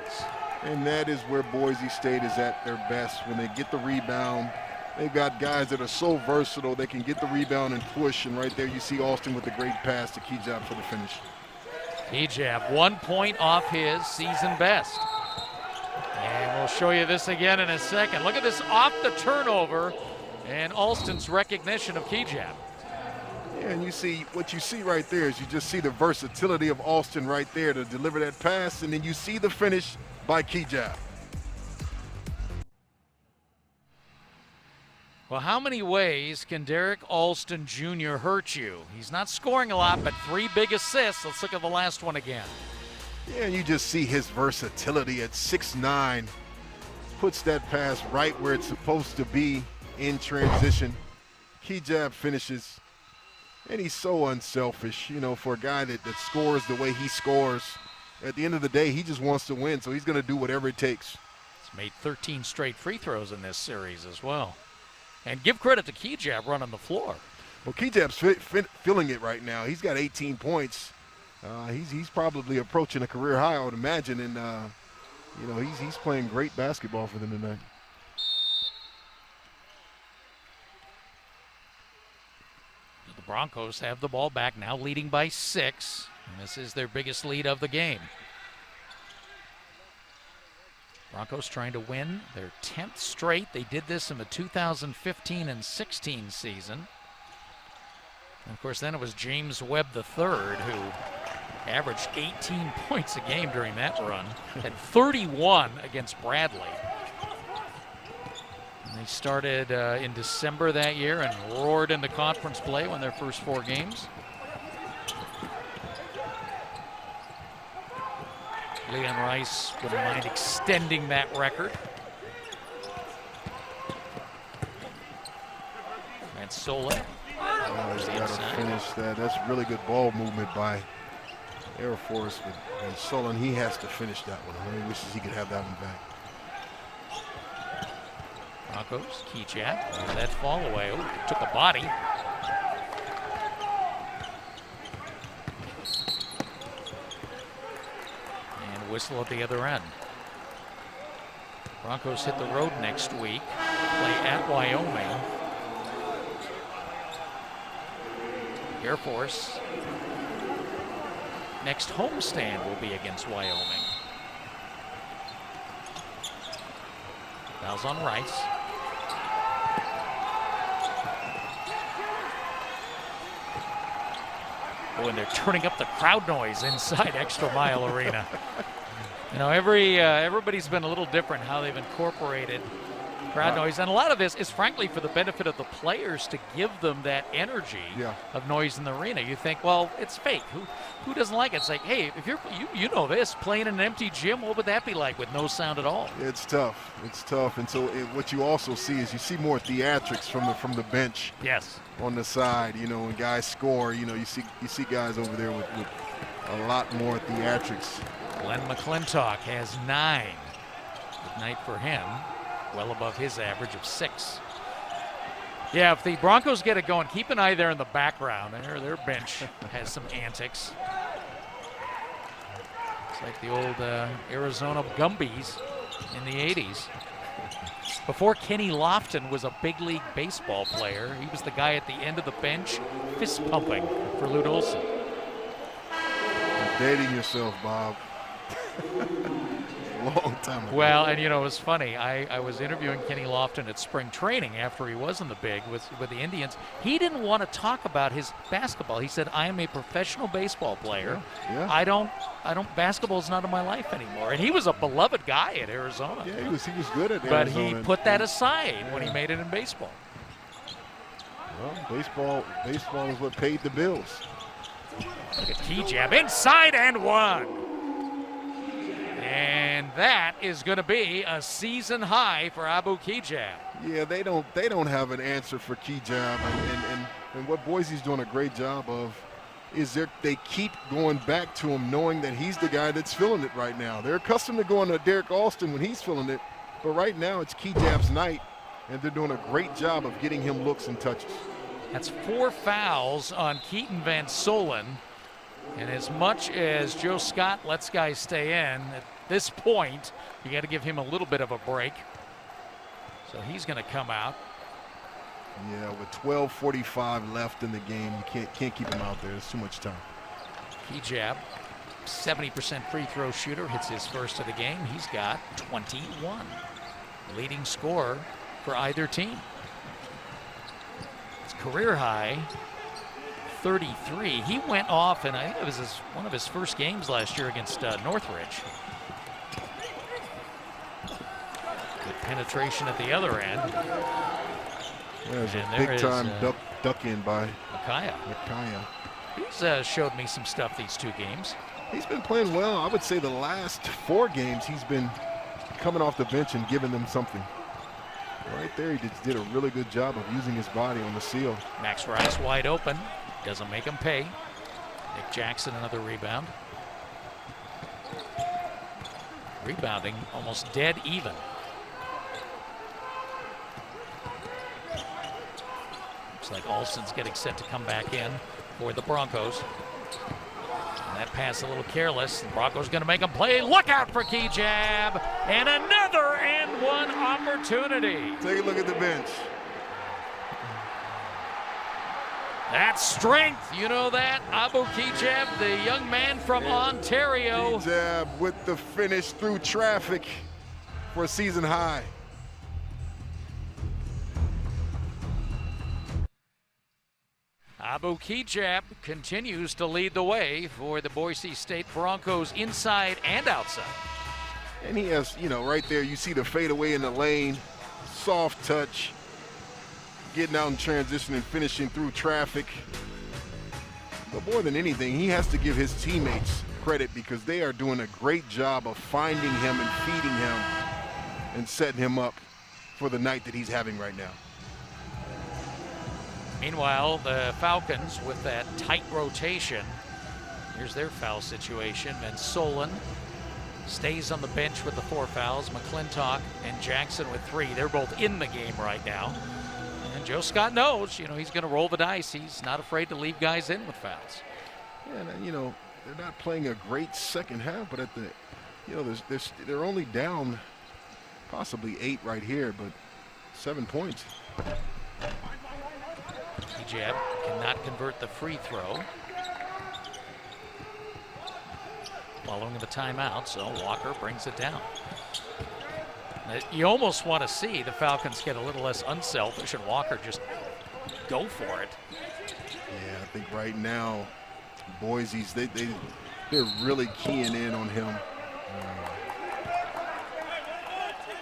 And that is where Boise State is at their best, when they get the rebound. They've got guys that are so versatile. They can get the rebound and push, and right there you see Alston with a great pass to Kigab for the finish. Kigab 1 point off his season best. And we'll show you this again in a second. Look at this off the turnover and Alston's recognition of Kigab. Yeah, and you see, what you see right there is you just see the versatility of Alston right there to deliver that pass, and then you see the finish by Kigab. Well, how many ways can Derek Alston Jr. hurt you? He's not scoring a lot, but 3 big assists. Let's look at the last one again. Yeah, and you just see his versatility at 6'9". Puts that pass right where it's supposed to be in transition. Kigab finishes, and he's so unselfish, you know, for a guy that scores the way he scores. At the end of the day, he just wants to win, so he's going to do whatever it takes. He's made 13 straight free throws in this series as well. And give credit to Kigab running the floor. Well, Kigab's feeling it right now. He's got 18 points. He's probably approaching a career high, I would imagine, and you know, he's playing great basketball for them tonight. The Broncos have the ball back, now leading by 6, and this is their biggest lead of the game. Broncos trying to win their 10th straight. They did this in the 2015 and 16 season. And of course, then it was James Webb III who averaged 18 points a game during that run, had 31 against Bradley. And they started in December that year and roared into conference play, won their first 4 games. Leon Rice wouldn't mind extending that record. And Solon. He's got to finish that. That's really good ball movement by Air Force. And Solon, he has to finish that one. He wishes he could have that one back. Broncos, Kigab, that fall away. Oh, took a body. And whistle at the other end. Broncos hit the road next week, play at Wyoming. Air Force, next homestand will be against Wyoming. Fouls on Rice. Oh, and they're turning up the crowd noise inside ExtraMile Arena. You know, everybody's been a little different how they've incorporated crowd noise, and a lot of this is frankly for the benefit of the players to give them that energy of noise in the arena. You think, well, it's fake. Who doesn't like it? It's like, hey, if you know this, playing in an empty gym, what would that be like with no sound at all? It's tough. It's tough. And so what you also see is you see more theatrics from the bench. Yes. On the side, you know, when guys score, you know, you see guys over there with a lot more theatrics. Glenn McClintock has 9. Good night for him. Well above his average of 6. Yeah, if the Broncos get it going, keep an eye there in the background. Their bench has some antics. It's like the old Arizona Gumbies in the 80s. Before Kenny Lofton was a big league baseball player, he was the guy at the end of the bench fist pumping for Lute Olson. You're dating yourself, Bob. Long time ago. Well, and you know, it was funny. I was interviewing Kenny Lofton at spring training after he was in the big with the Indians. He didn't want to talk about his basketball. He said, I am a professional baseball player. Yeah. I don't basketball's not in my life anymore. And he was a beloved guy at Arizona. Yeah, he was good at Arizona. But he put that aside when he made it in baseball. Well, baseball is what paid the bills. Look at Kigab inside and 1. And that is going to be a season high for Abu Kigab. Yeah, they don't have an answer for Kigab, and what Boise's doing a great job of is they keep going back to him, knowing that he's the guy that's feeling it right now. They're accustomed to going to Derek Alston when he's feeling it, but right now it's Kigab's night, and they're doing a great job of getting him looks and touches. That's 4 fouls on Keaton Van Solen. And as much as Joe Scott lets guys stay in, at this point, you got to give him a little bit of a break. So he's going to come out. Yeah, with 12:45 left in the game, you can't keep him out there. There's too much time. Kigab, 70% free throw shooter, hits his first of the game. He's got 21. Leading scorer for either team. It's career high. 33. He went off, and I think it was one of his first games last year against Northridge. Good penetration at the other end. There's a big-time duck in by Makaya. He's showed me some stuff these 2 games. He's been playing well. I would say the last 4 games he's been coming off the bench and giving them something. Right there, he did a really good job of using his body on the seal. Max Rice wide open. Doesn't make him pay. Nick Jackson, another rebound. Rebounding almost dead even. Looks like Alston's getting set to come back in for the Broncos. And that pass a little careless. The Broncos going to make a play. Look out for Kigab. And another and one opportunity. Take a look at the bench. That's strength. You know that? Abu Kigab, the young man from Ontario. Kigab with the finish through traffic for a season high. Abu Kigab continues to lead the way for the Boise State Broncos inside and outside. And he has, you know, right there, you see the fadeaway in the lane, soft touch, getting out in transition and finishing through traffic. But more than anything, he has to give his teammates credit because they are doing a great job of finding him and feeding him and setting him up for the night that he's having right now. Meanwhile, the Falcons with that tight rotation. Here's their foul situation. And Solon stays on the bench with the 4 fouls. McClintock and Jackson with 3. They're both in the game right now. And Joe Scott knows, you know, he's going to roll the dice. He's not afraid to leave guys in with fouls. Yeah, and, you know, they're not playing a great second half, but at the, you know, they're only down possibly 8 right here, but 7 points. Kigab cannot convert the free throw. Following the timeout, so Walker brings it down. You almost want to see the Falcons get a little less unselfish and Walker just go for it. Yeah, I think right now, Boise's, they're really keying in on him.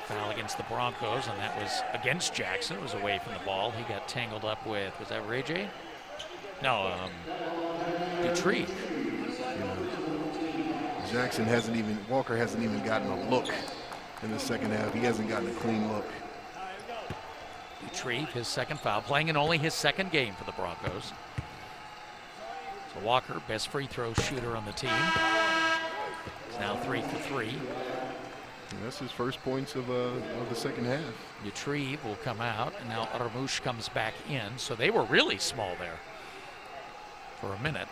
Foul against the Broncos, and that was against Jackson. It was away from the ball. He got tangled up with, was that Ray J? No, Dutrieve. Jackson hasn't even, Walker hasn't even gotten a look in the second half. He hasn't gotten a clean look. Dutrieve, his second foul, playing in only his second game for the Broncos. So Walker, best free throw shooter on the team. He's now 3 for 3. And that's his first points of the second half. Dutrieve will come out, and now Armouche comes back in. So they were really small there for a minute.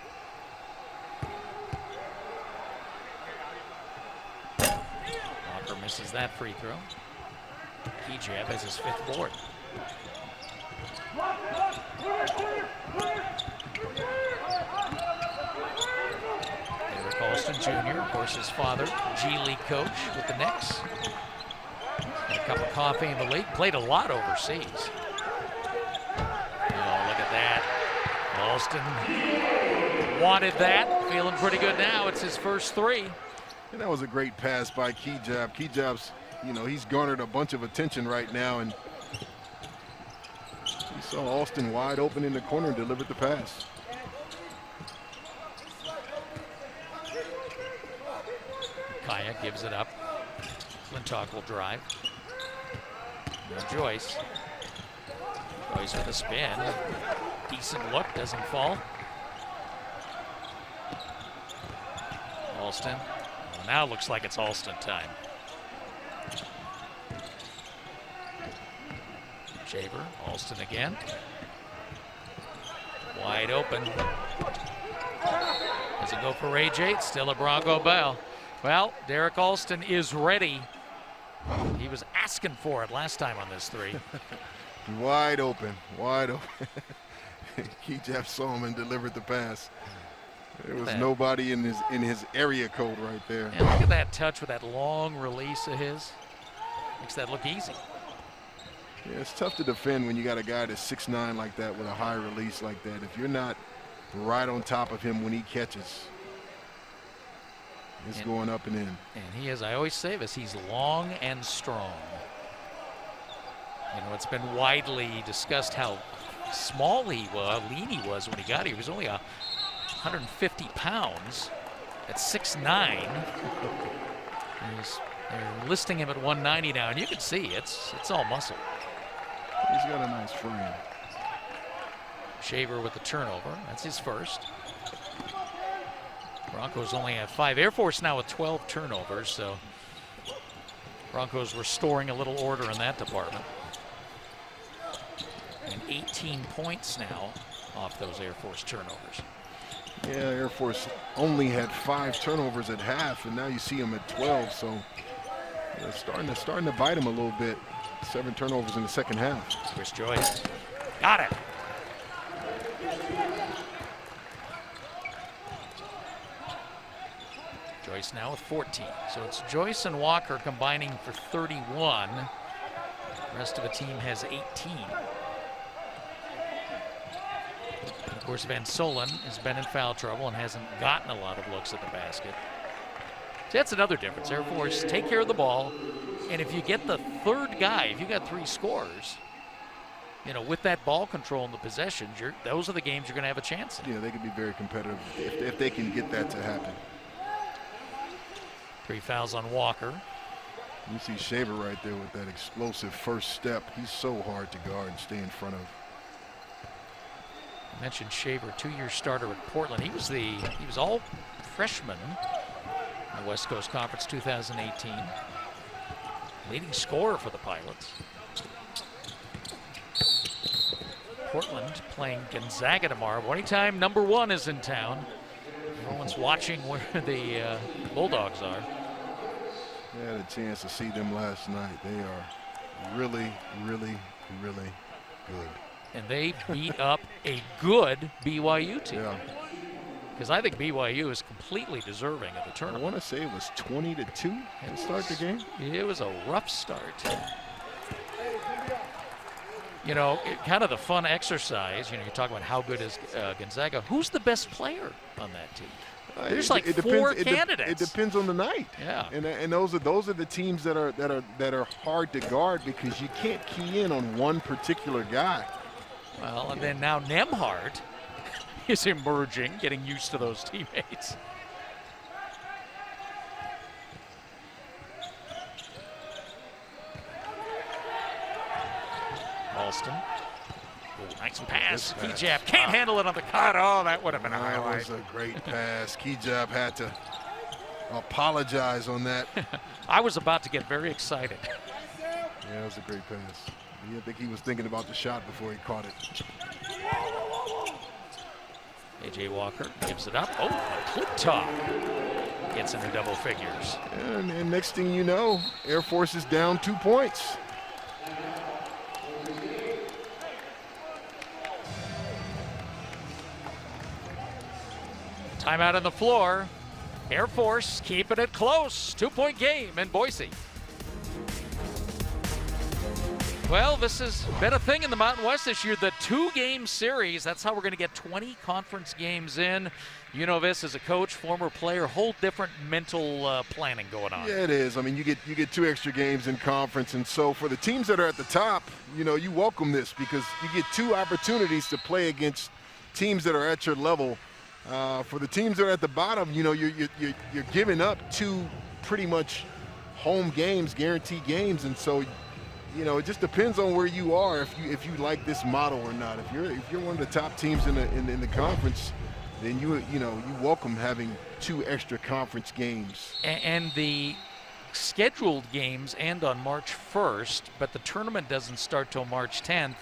Walker misses that free throw. Kigab has his 5th board. Eric Alston Jr., of course, his father, G League coach with the Knicks. Had a cup of coffee in the league, played a lot overseas. Oh, look at that. Alston wanted that, feeling pretty good now. It's his first 3. And that was a great pass by Kigab. Kigab's, you know, he's garnered a bunch of attention right now, and he saw Alston wide open in the corner and delivered the pass. Kaya gives it up. Flintock will drive. Now Joyce. Joyce with a spin. Decent look, doesn't fall. Alston. Well, now looks like it's Alston time. Shaver, Alston again. Wide open. Doesn't go for Ray J. It's still a Bronco ball. Well, Derek Alston is ready. He was asking for it last time on this 3. Wide open, wide open. Kigab saw him and delivered the pass. There was nobody in his area code right there. And look at that touch with that long release of his. Makes that look easy. Yeah, it's tough to defend when you got a guy that's 6'9" like that with a high release like that. If you're not right on top of him when he catches, it's going up and in. And he is, I always say this, he's long and strong. You know, it's been widely discussed how small he was, lean he was when he got here. He was only 150 pounds at 6'9". They're listing him at 190 now, and you can see it's all muscle. He's got a nice frame. Shaver with the turnover. That's his first. Broncos only have 5. Air Force now with 12 turnovers, so Broncos restoring a little order in that department. And 18 points now off those Air Force turnovers. Yeah, Air Force only had 5 turnovers at half, and now you see them at 12. So it's starting to bite them a little bit. 7 turnovers in the second half. Chris Joyce got it. Joyce now with 14. So it's Joyce and Walker combining for 31. The rest of the team has 18. And of course, Van Solen has been in foul trouble and hasn't gotten a lot of looks at the basket. So that's another difference. Air Force take care of the ball, and if you get the third guy, if you got 3 scorers, you know, with that ball control and the possessions, those are the games you're going to have a chance in. Yeah, they can be very competitive if they can get that to happen. 3 fouls on Walker. You see Shaver right there with that explosive first step. He's so hard to guard and stay in front of. I mentioned Shaver, 2-year starter at Portland. He was all freshman in the West Coast Conference 2018. Leading scorer for the Pilots. Portland playing Gonzaga tomorrow. Anytime number 1 is in town, everyone's watching where the Bulldogs are. I had a chance to see them last night. They are really, really, really good. And they beat up a good BYU team. Yeah. Because I think BYU is completely deserving of the I tournament. want to say it was 20-2 to start the game. It was a rough start. You know, kind of the fun exercise, you know, you talk about how good is Gonzaga. Who's the best player on that team? There's like 4 candidates. It depends on the night. Yeah. And those are the teams that are hard to guard because you can't key in on one particular guy. Well, and then now Nembhard is emerging, getting used to those teammates. Alston. Ooh, nice pass. Kigab can't handle it on the cut. Oh, that would have been a highlight. That was a great pass. Kigab had to apologize on that. I was about to get very excited. Yeah, it was a great pass. I think he was thinking about the shot before he caught it. A.J. Walker gives it up. Oh, a clip top. Gets into double figures. And next thing you know, Air Force is down 2 points. Timeout on the floor. Air Force keeping it close. 2-point game in Boise. Well, this has been a thing in the Mountain West this year, the 2-game series. That's how we're going to get 20 conference games in. You know this as a coach, former player, whole different mental planning going on. Yeah, it is. I mean, you get 2 extra games in conference, and so for the teams that are at the top, you know, you welcome this because you get 2 opportunities to play against teams that are at your level. For the teams that are at the bottom, you know, you're giving up 2 pretty much home games, guaranteed games, and so, you know, it just depends on where you are if you like this model or not. If you're one of the top teams in the conference, then you welcome having 2 extra conference games. And the scheduled games end on March 1st, but the tournament doesn't start till March 10th.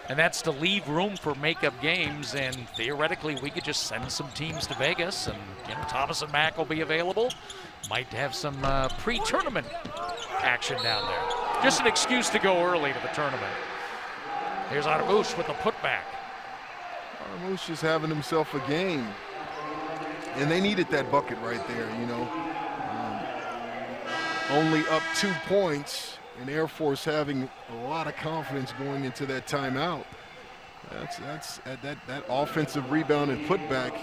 And that's to leave room for makeup games, and theoretically we could just send some teams to Vegas, and you know, Thomas and Mack will be available. Might have some pre-tournament action down there. Just an excuse to go early to the tournament. Here's Armouche with the putback. Armouche is having himself a game, and they needed that bucket right there, you know. Only up 2 points. And Air Force having a lot of confidence going into that timeout. That offensive rebound and putback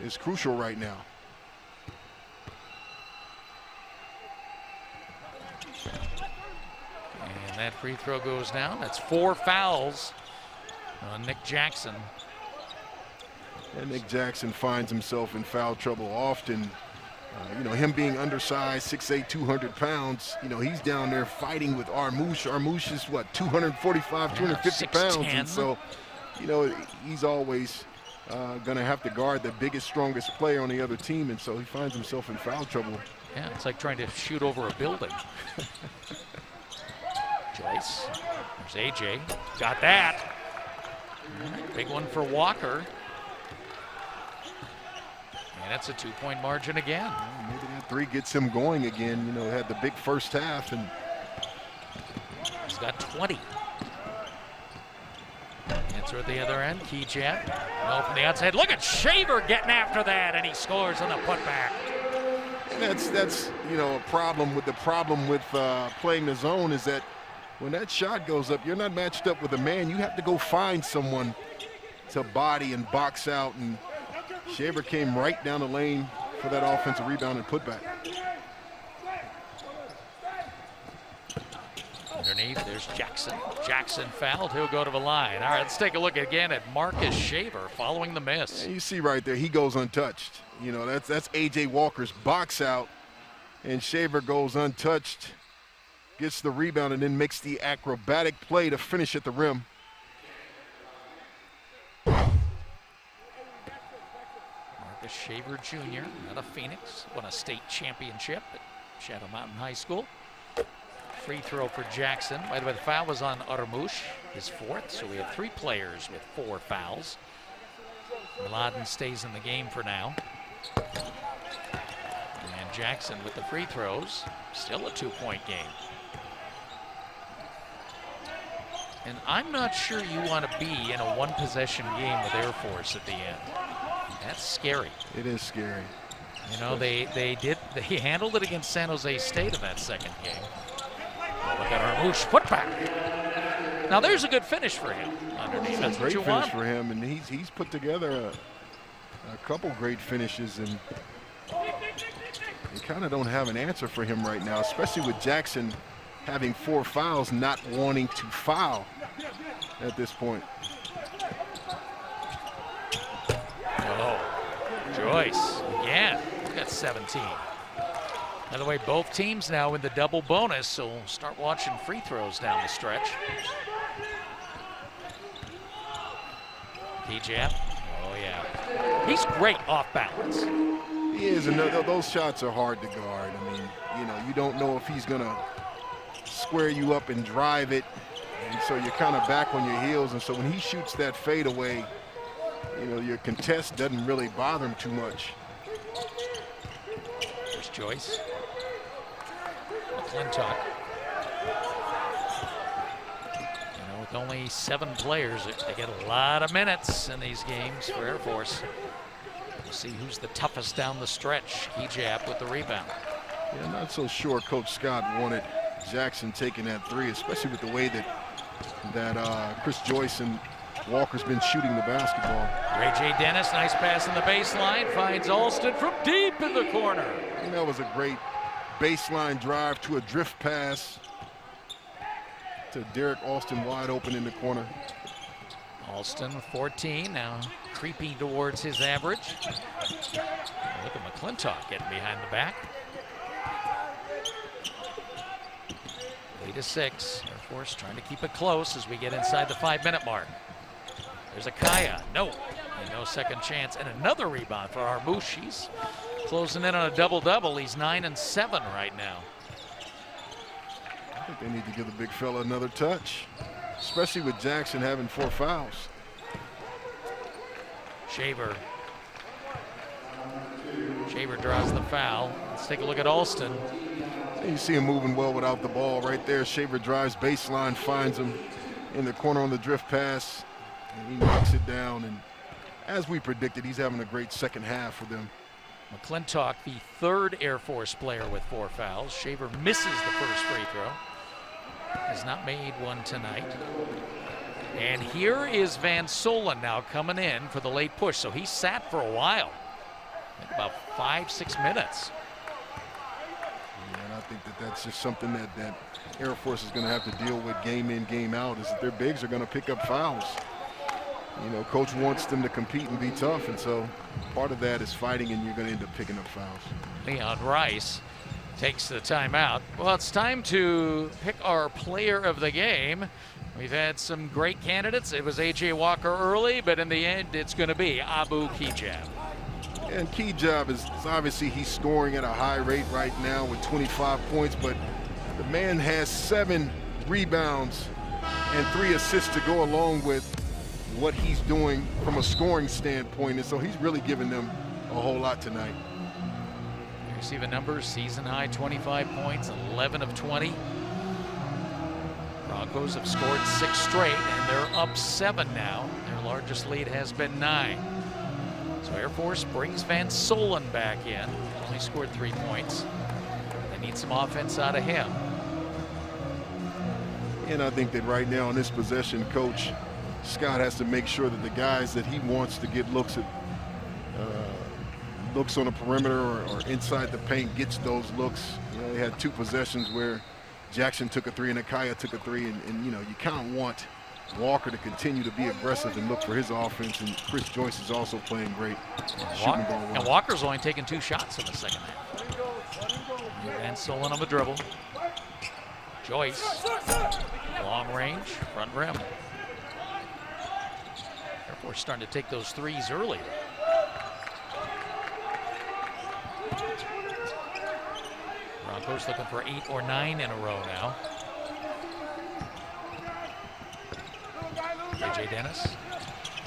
is crucial right now. And that free throw goes down. That's 4 fouls on Nick Jackson. And Nick Jackson finds himself in foul trouble often. You know, him being undersized, 6'8", 200 pounds, you know, he's down there fighting with Armouche. Armouche is, what, 245, 250 pounds. And so, you know, he's always going to have to guard the biggest, strongest player on the other team, and so he finds himself in foul trouble. Yeah, it's like trying to shoot over a building. Joyce, there's AJ, got that. Big one for Walker. And that's a 2-point margin again. Well, maybe that 3 gets him going again. You know, had the big first half, and he's got 20. Answer at the other end, Kigab. No from the outside. Look at Shaver getting after that, and he scores on the putback. And that's you know, a problem with playing the zone is that when that shot goes up, you're not matched up with a man. You have to go find someone to body and box out, and Shaver came right down the lane for that offensive rebound and putback. Underneath, there's Jackson. Jackson fouled. He'll go to the line. All right, let's take a look again at Marcus Shaver following the miss. And you see right there, he goes untouched. You know, that's A.J. Walker's box out, and Shaver goes untouched, gets the rebound, and then makes the acrobatic play to finish at the rim. Marcus Shaver Jr., out of Phoenix, won a state championship at Shadow Mountain High School. Free throw for Jackson. By the way, the foul was on Armouche, his 4th, so we have 3 players with 4 fouls. Mladen stays in the game for now. And Jackson with the free throws, still a 2-point game. And I'm not sure you want to be in a 1-possession game with Air Force at the end. That's scary. It is scary. You know, they handled it against San Jose State in that second game. Oh, look at Armouche, putback. Now there's a good finish for him underneath. That's a great what you finish want. for him, and he's put together a couple great finishes, and you kind of don't have an answer for him right now, especially with Jackson having 4 fouls, not wanting to foul at this point. Oh, Joyce again. Look at 17. By the way, both teams now in the double bonus, so we'll start watching free throws down the stretch. Kigab. Oh, yeah. He's great off balance. He is, and those shots are hard to guard. I mean, you know, you don't know if he's going to square you up and drive it, and so you're kind of back on your heels, and so when he shoots that fade away, you know, your contest doesn't really bother him too much. There's Joyce. McClintock. You know, with only 7 players, they get a lot of minutes in these games for Air Force. We'll see who's the toughest down the stretch. Kigab with the rebound. Yeah, I'm not so sure Coach Scott wanted Jackson taking that 3, especially with the way that Chris Joyce and Walker's been shooting the basketball. Ray J. Dennis, nice pass in the baseline, finds Alston from deep in the corner. And that was a great baseline drive to a drift pass to Derek Alston, wide open in the corner. Alston with 14, now creeping towards his average. Look at McClintock getting behind the back. 8-6, Air Force trying to keep it close as we get inside the 5-minute mark. There's a Kaya, no second chance, and another rebound for Armouche. He's closing in on a double-double. He's 9 and 7 right now. I think they need to give the big fella another touch, especially with Jackson having 4 fouls. Shaver draws the foul. Let's take a look at Alston. You see him moving well without the ball right there. Shaver drives baseline, finds him in the corner on the drift pass, and he knocks it down. And as we predicted, he's having a great second half for them. McClintock, the 3rd Air Force player with 4 fouls. Shaver misses the first free throw. Has not made one tonight. And here is Van Solen now coming in for the late push. So he sat for a while, I think about 5-6 minutes. And I think that's just something that Air Force is going to have to deal with game in, game out, is that their bigs are going to pick up fouls. You know, coach wants them to compete and be tough, and so part of that is fighting, and you're going to end up picking up fouls. Leon Rice takes the timeout. Well, it's time to pick our player of the game. We've had some great candidates. It was A.J. Walker early, but in the end, it's going to be Abu Kigab. And Kigab is obviously he's scoring at a high rate right now with 25 points, but the man has 7 rebounds and 3 assists to go along with what he's doing from a scoring standpoint, and so he's really giving them a whole lot tonight. You see the numbers, season high 25 points, 11 of 20. Broncos have scored 6 straight, and they're up 7 now. Their largest lead has been 9. So Air Force brings Van Solen back in. Only scored 3 points. They need some offense out of him. And I think that right now in this possession, Coach Scott has to make sure that the guys that he wants to get looks at, looks on the perimeter or inside the paint gets those looks. You know, they had 2 possessions where Jackson took a 3 and Akaya took a 3, and you know, you kind of want Walker to continue to be aggressive and look for his offense, and Chris Joyce is also playing great, shooting ball well. And Walker's only taken 2 shots in the second half. Van Solen on the dribble. Joyce, long range, front rim. Air Force starting to take those 3s early. Broncos looking for 8 or 9 in a row now. A.J. Dennis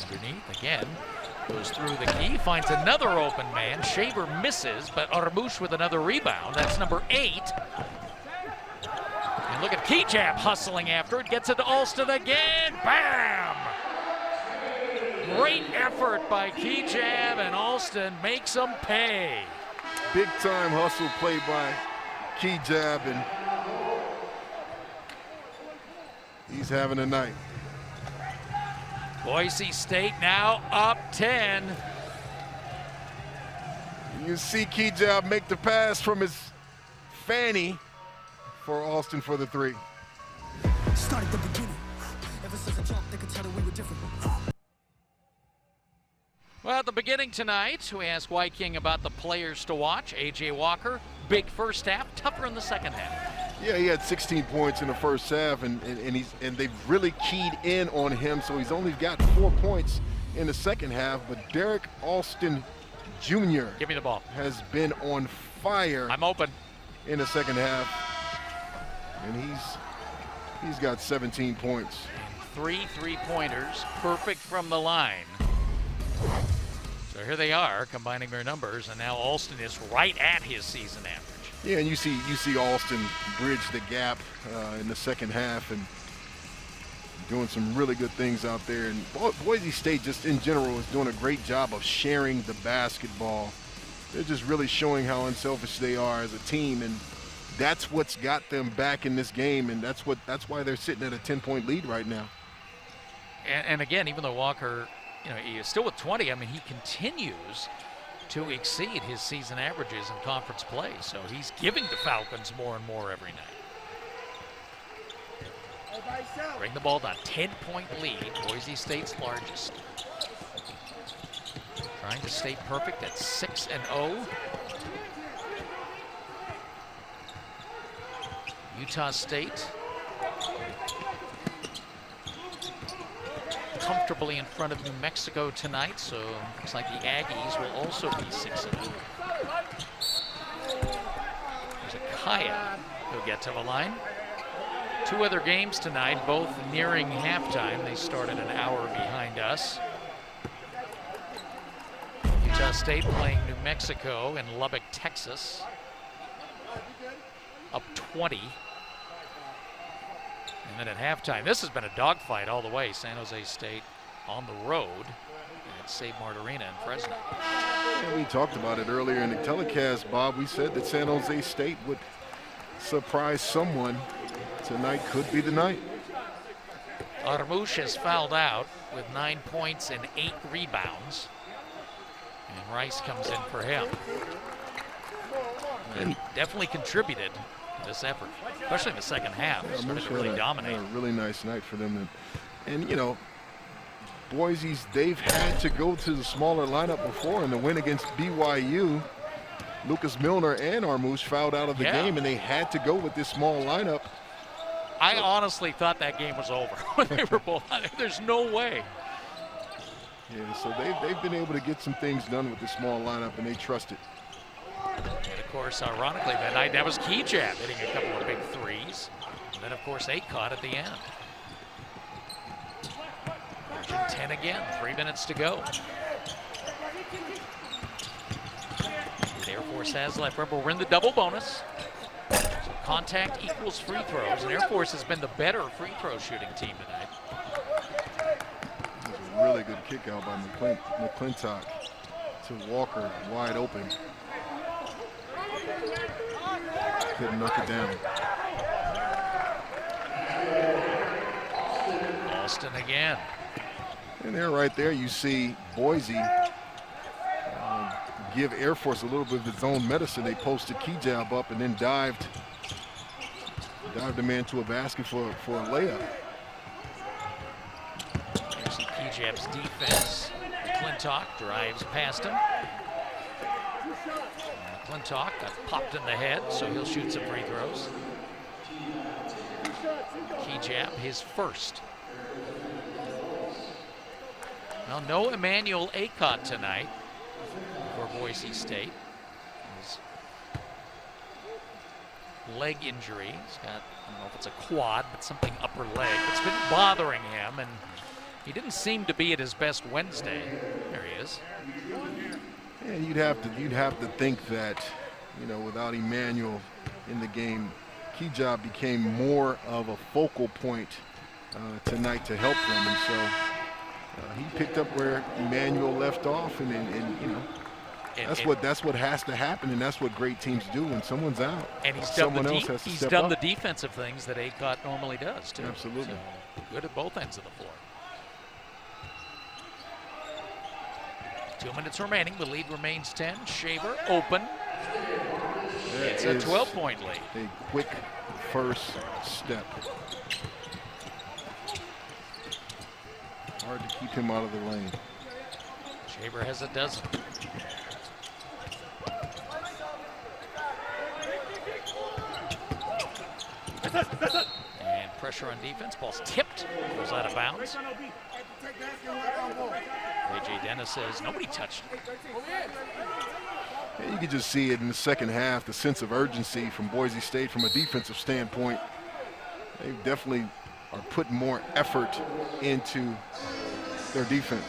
underneath again, goes through the key, finds another open man. Shaver misses, but Armouche with another rebound. That's number 8. And look at Kigab hustling after it, gets it to Alston again. Bam! Great effort by Kigab, and Alston makes them pay. Big time hustle play by Kigab, and he's having a night. Boise State now up 10. You see Kigab make the pass from his fanny for Alston for the 3. Started the beginning. Ever since I jumped, they could tell that we were different. Well, at the beginning tonight, we asked White King about the players to watch. A.J. Walker, big first half, tougher in the second half. Yeah, he had 16 points in the first half, and they've really keyed in on him, so he's only got 4 points in the second half. But Derek Alston Jr. Give me the ball. Has been on fire. I'm open. In the second half, and he's got 17 points. 3 3-pointers, perfect from the line. So here they are, combining their numbers, and now Alston is right at his season average. Yeah, and you see Alston bridge the gap in the second half and doing some really good things out there. And Boise State just in general is doing a great job of sharing the basketball. They're just really showing how unselfish they are as a team, and that's what's got them back in this game, and that's why they're sitting at a 10-point lead right now. And again, even though Walker, you know, he is still with 20, I mean, he continues to exceed his season averages in conference play. So he's giving the Falcons more and more every night. Bring the ball down, 10-point lead, Boise State's largest. Trying to stay perfect at 6-0. Utah State comfortably in front of New Mexico tonight, so looks like the Aggies will also be 6-0. There's a Kaya who'll get to the line. 2 other games tonight, both nearing halftime. They started an hour behind us. Utah State playing New Mexico in Lubbock, Texas. Up 20. And then at halftime, this has been a dogfight all the way. San Jose State on the road at Save Mart Arena in Fresno. Yeah, we talked about it earlier in the telecast, Bob. We said that San Jose State would surprise someone. Tonight could be the night. Armouche has fouled out with 9 points and 8 rebounds. And Rice comes in for him. And he definitely contributed to this effort, especially in the second half. Yeah, Started to really dominate. A really nice night for them. And you know, Boise's, they've had to go to the smaller lineup before in the win against BYU. Lucas Milner and Armouche fouled out of the game, and they had to go with this small lineup. I honestly thought that game was over when they were both on there. There's no way. Yeah, so they've been able to get some things done with the small lineup, and they trust it. And of course, ironically, that night, that was Kigab hitting a couple of big threes. And then, of course, 8 caught at the end. Margin 10 again, 3 minutes to go. The Air Force has left. Remember, we're in the double bonus. So contact equals free throws, and Air Force has been the better free throw shooting team tonight. It was a really good kick out by McClintock to Walker, wide open. Couldn't knock it down. Alston again. And there, right there, you see Boise give Air Force a little bit of its own medicine. They posted Kigab up and then dived the man to a basket for a layup. You see Kigab's defense. McClintock drives past him. McClintock got popped in the head, so he'll shoot some free throws. Kigab, his first. Well, no Emmanuel Acott tonight for Boise State. His leg injury. He's got, I don't know if it's a quad, but something upper leg. It's been bothering him, and he didn't seem to be at his best Wednesday. There he is. And you'd have to think that, you know, without Emmanuel in the game, Kigab became more of a focal point tonight to help them, and so he picked up where Emmanuel left off, and you know, that's what has to happen, and that's what great teams do when someone's out. And he's done the defensive things that Acott normally does too. Absolutely. So good at both ends of the floor. 2 minutes remaining. The lead remains 10. Shaver open. It's a 12-point lead. A quick first step. Hard to keep him out of the lane. Shaver has a dozen. And pressure on defense. Ball's tipped. Goes out of bounds. A.J. Dennis says nobody touched it. Yeah, you can just see it in the second half, the sense of urgency from Boise State from a defensive standpoint. They definitely are putting more effort into their defense.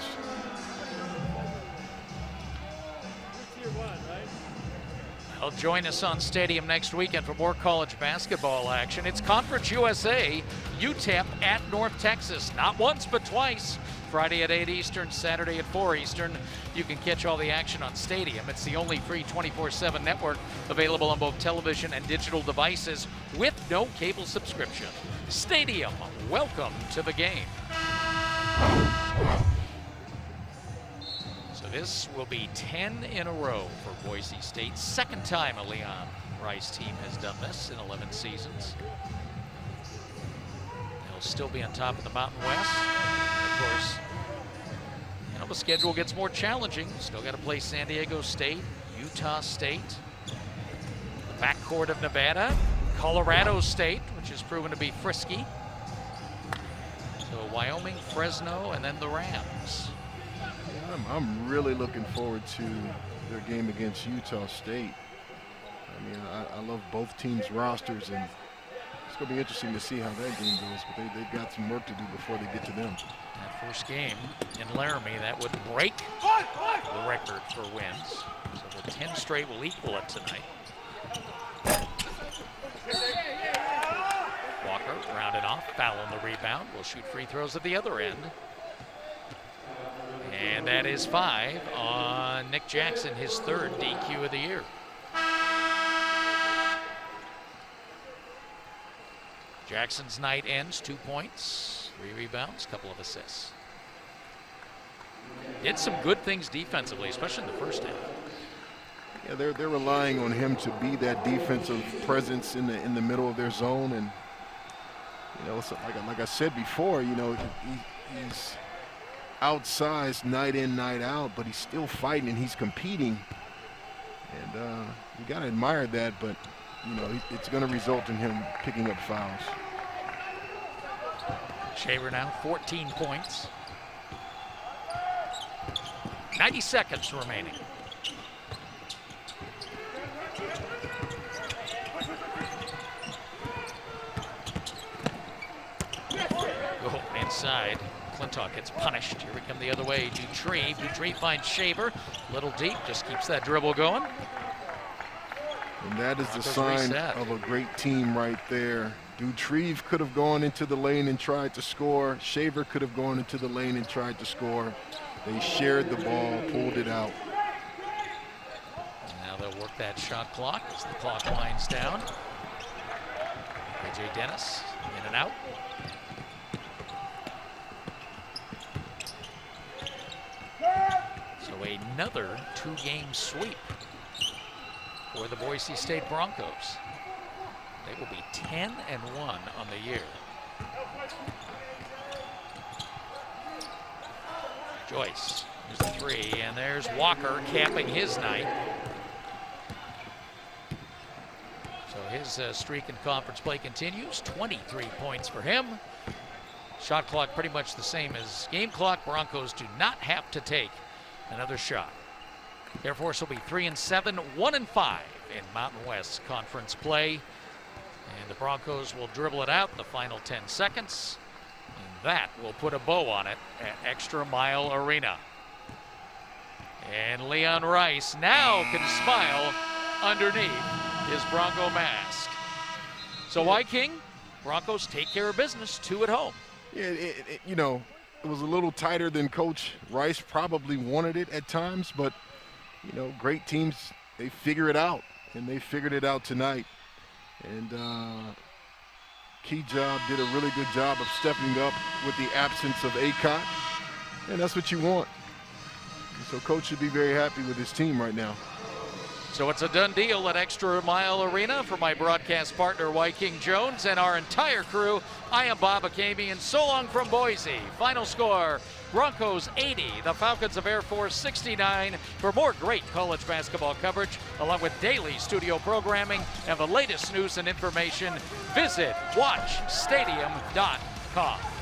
Well, join us on Stadium next weekend for more college basketball action. It's Conference USA, UTEP at North Texas. Not once, but twice. Friday at 8 Eastern, Saturday at 4 Eastern. You can catch all the action on Stadium. It's the only free 24/7 network available on both television and digital devices with no cable subscription. Stadium, welcome to the game. So this will be 10 in a row for Boise State. Second time a Leon Rice team has done this in 11 seasons. They'll still be on top of the Mountain West. Of course, you know, the schedule gets more challenging. Still got to play San Diego State, Utah State, the backcourt of Nevada, Colorado State, which has proven to be frisky. So Wyoming, Fresno, and then the Rams. I'm really looking forward to their game against Utah State. I mean, I love both teams' rosters, and it's going to be interesting to see how that game goes, but they've got some work to do before they get to them. That first game in Laramie, that would break the record for wins. So the 10 straight will equal it tonight. Walker rounded off, foul on the rebound. Will shoot free throws at the other end. And that is 5 on Nick Jackson, his third DQ of the year. Jackson's night ends 2 points, 3 rebounds, couple of assists. Did some good things defensively, especially in the first half. Yeah, they're relying on him to be that defensive presence in the middle of their zone, and you know, so like I said before, you know, he's outsized night in, night out, but he's still fighting and he's competing, and you got to admire that. But you know, it's going to result in him picking up fouls. Shaver now 14 points. 90 seconds remaining. Oh, inside. McClintock gets punished. Here we come the other way. Dutree finds Shaver. Little deep, just keeps that dribble going. And that is the Broncos sign reset. of a great team right there. Dutree could have gone into the lane and tried to score. Shaver could have gone into the lane and tried to score. They shared the ball, pulled it out. Now they'll work that shot clock as the clock winds down. A.J. Dennis in and out. So another two-game sweep for the Boise State Broncos. They will be 10-1 on the year. Joyce, there's the three, and there's Walker capping his night. So his streak in conference play continues. 23 points for him. Shot clock pretty much the same as game clock. Broncos do not have to take another shot. Air Force will be 3-7, 1-5 in Mountain West Conference play. And the Broncos will dribble it out the final 10 seconds. And that will put a bow on it at ExtraMile Arena. And Leon Rice now can smile underneath his Bronco mask. So why, King? Broncos take care of business, 2 at home. Yeah, you know, it was a little tighter than Coach Rice probably wanted it at times, but, you know, great teams, they figure it out, and they figured it out tonight. And Kigab did a really good job of stepping up with the absence of Acott, and that's what you want. So Coach should be very happy with his team right now. So it's a done deal at ExtraMile Arena. For my broadcast partner, King Jones, and our entire crew, I am Bob Akamian. So long from Boise. Final score, Broncos 80, the Falcons of Air Force 69. For more great college basketball coverage, along with daily studio programming and the latest news and information, visit WatchStadium.com.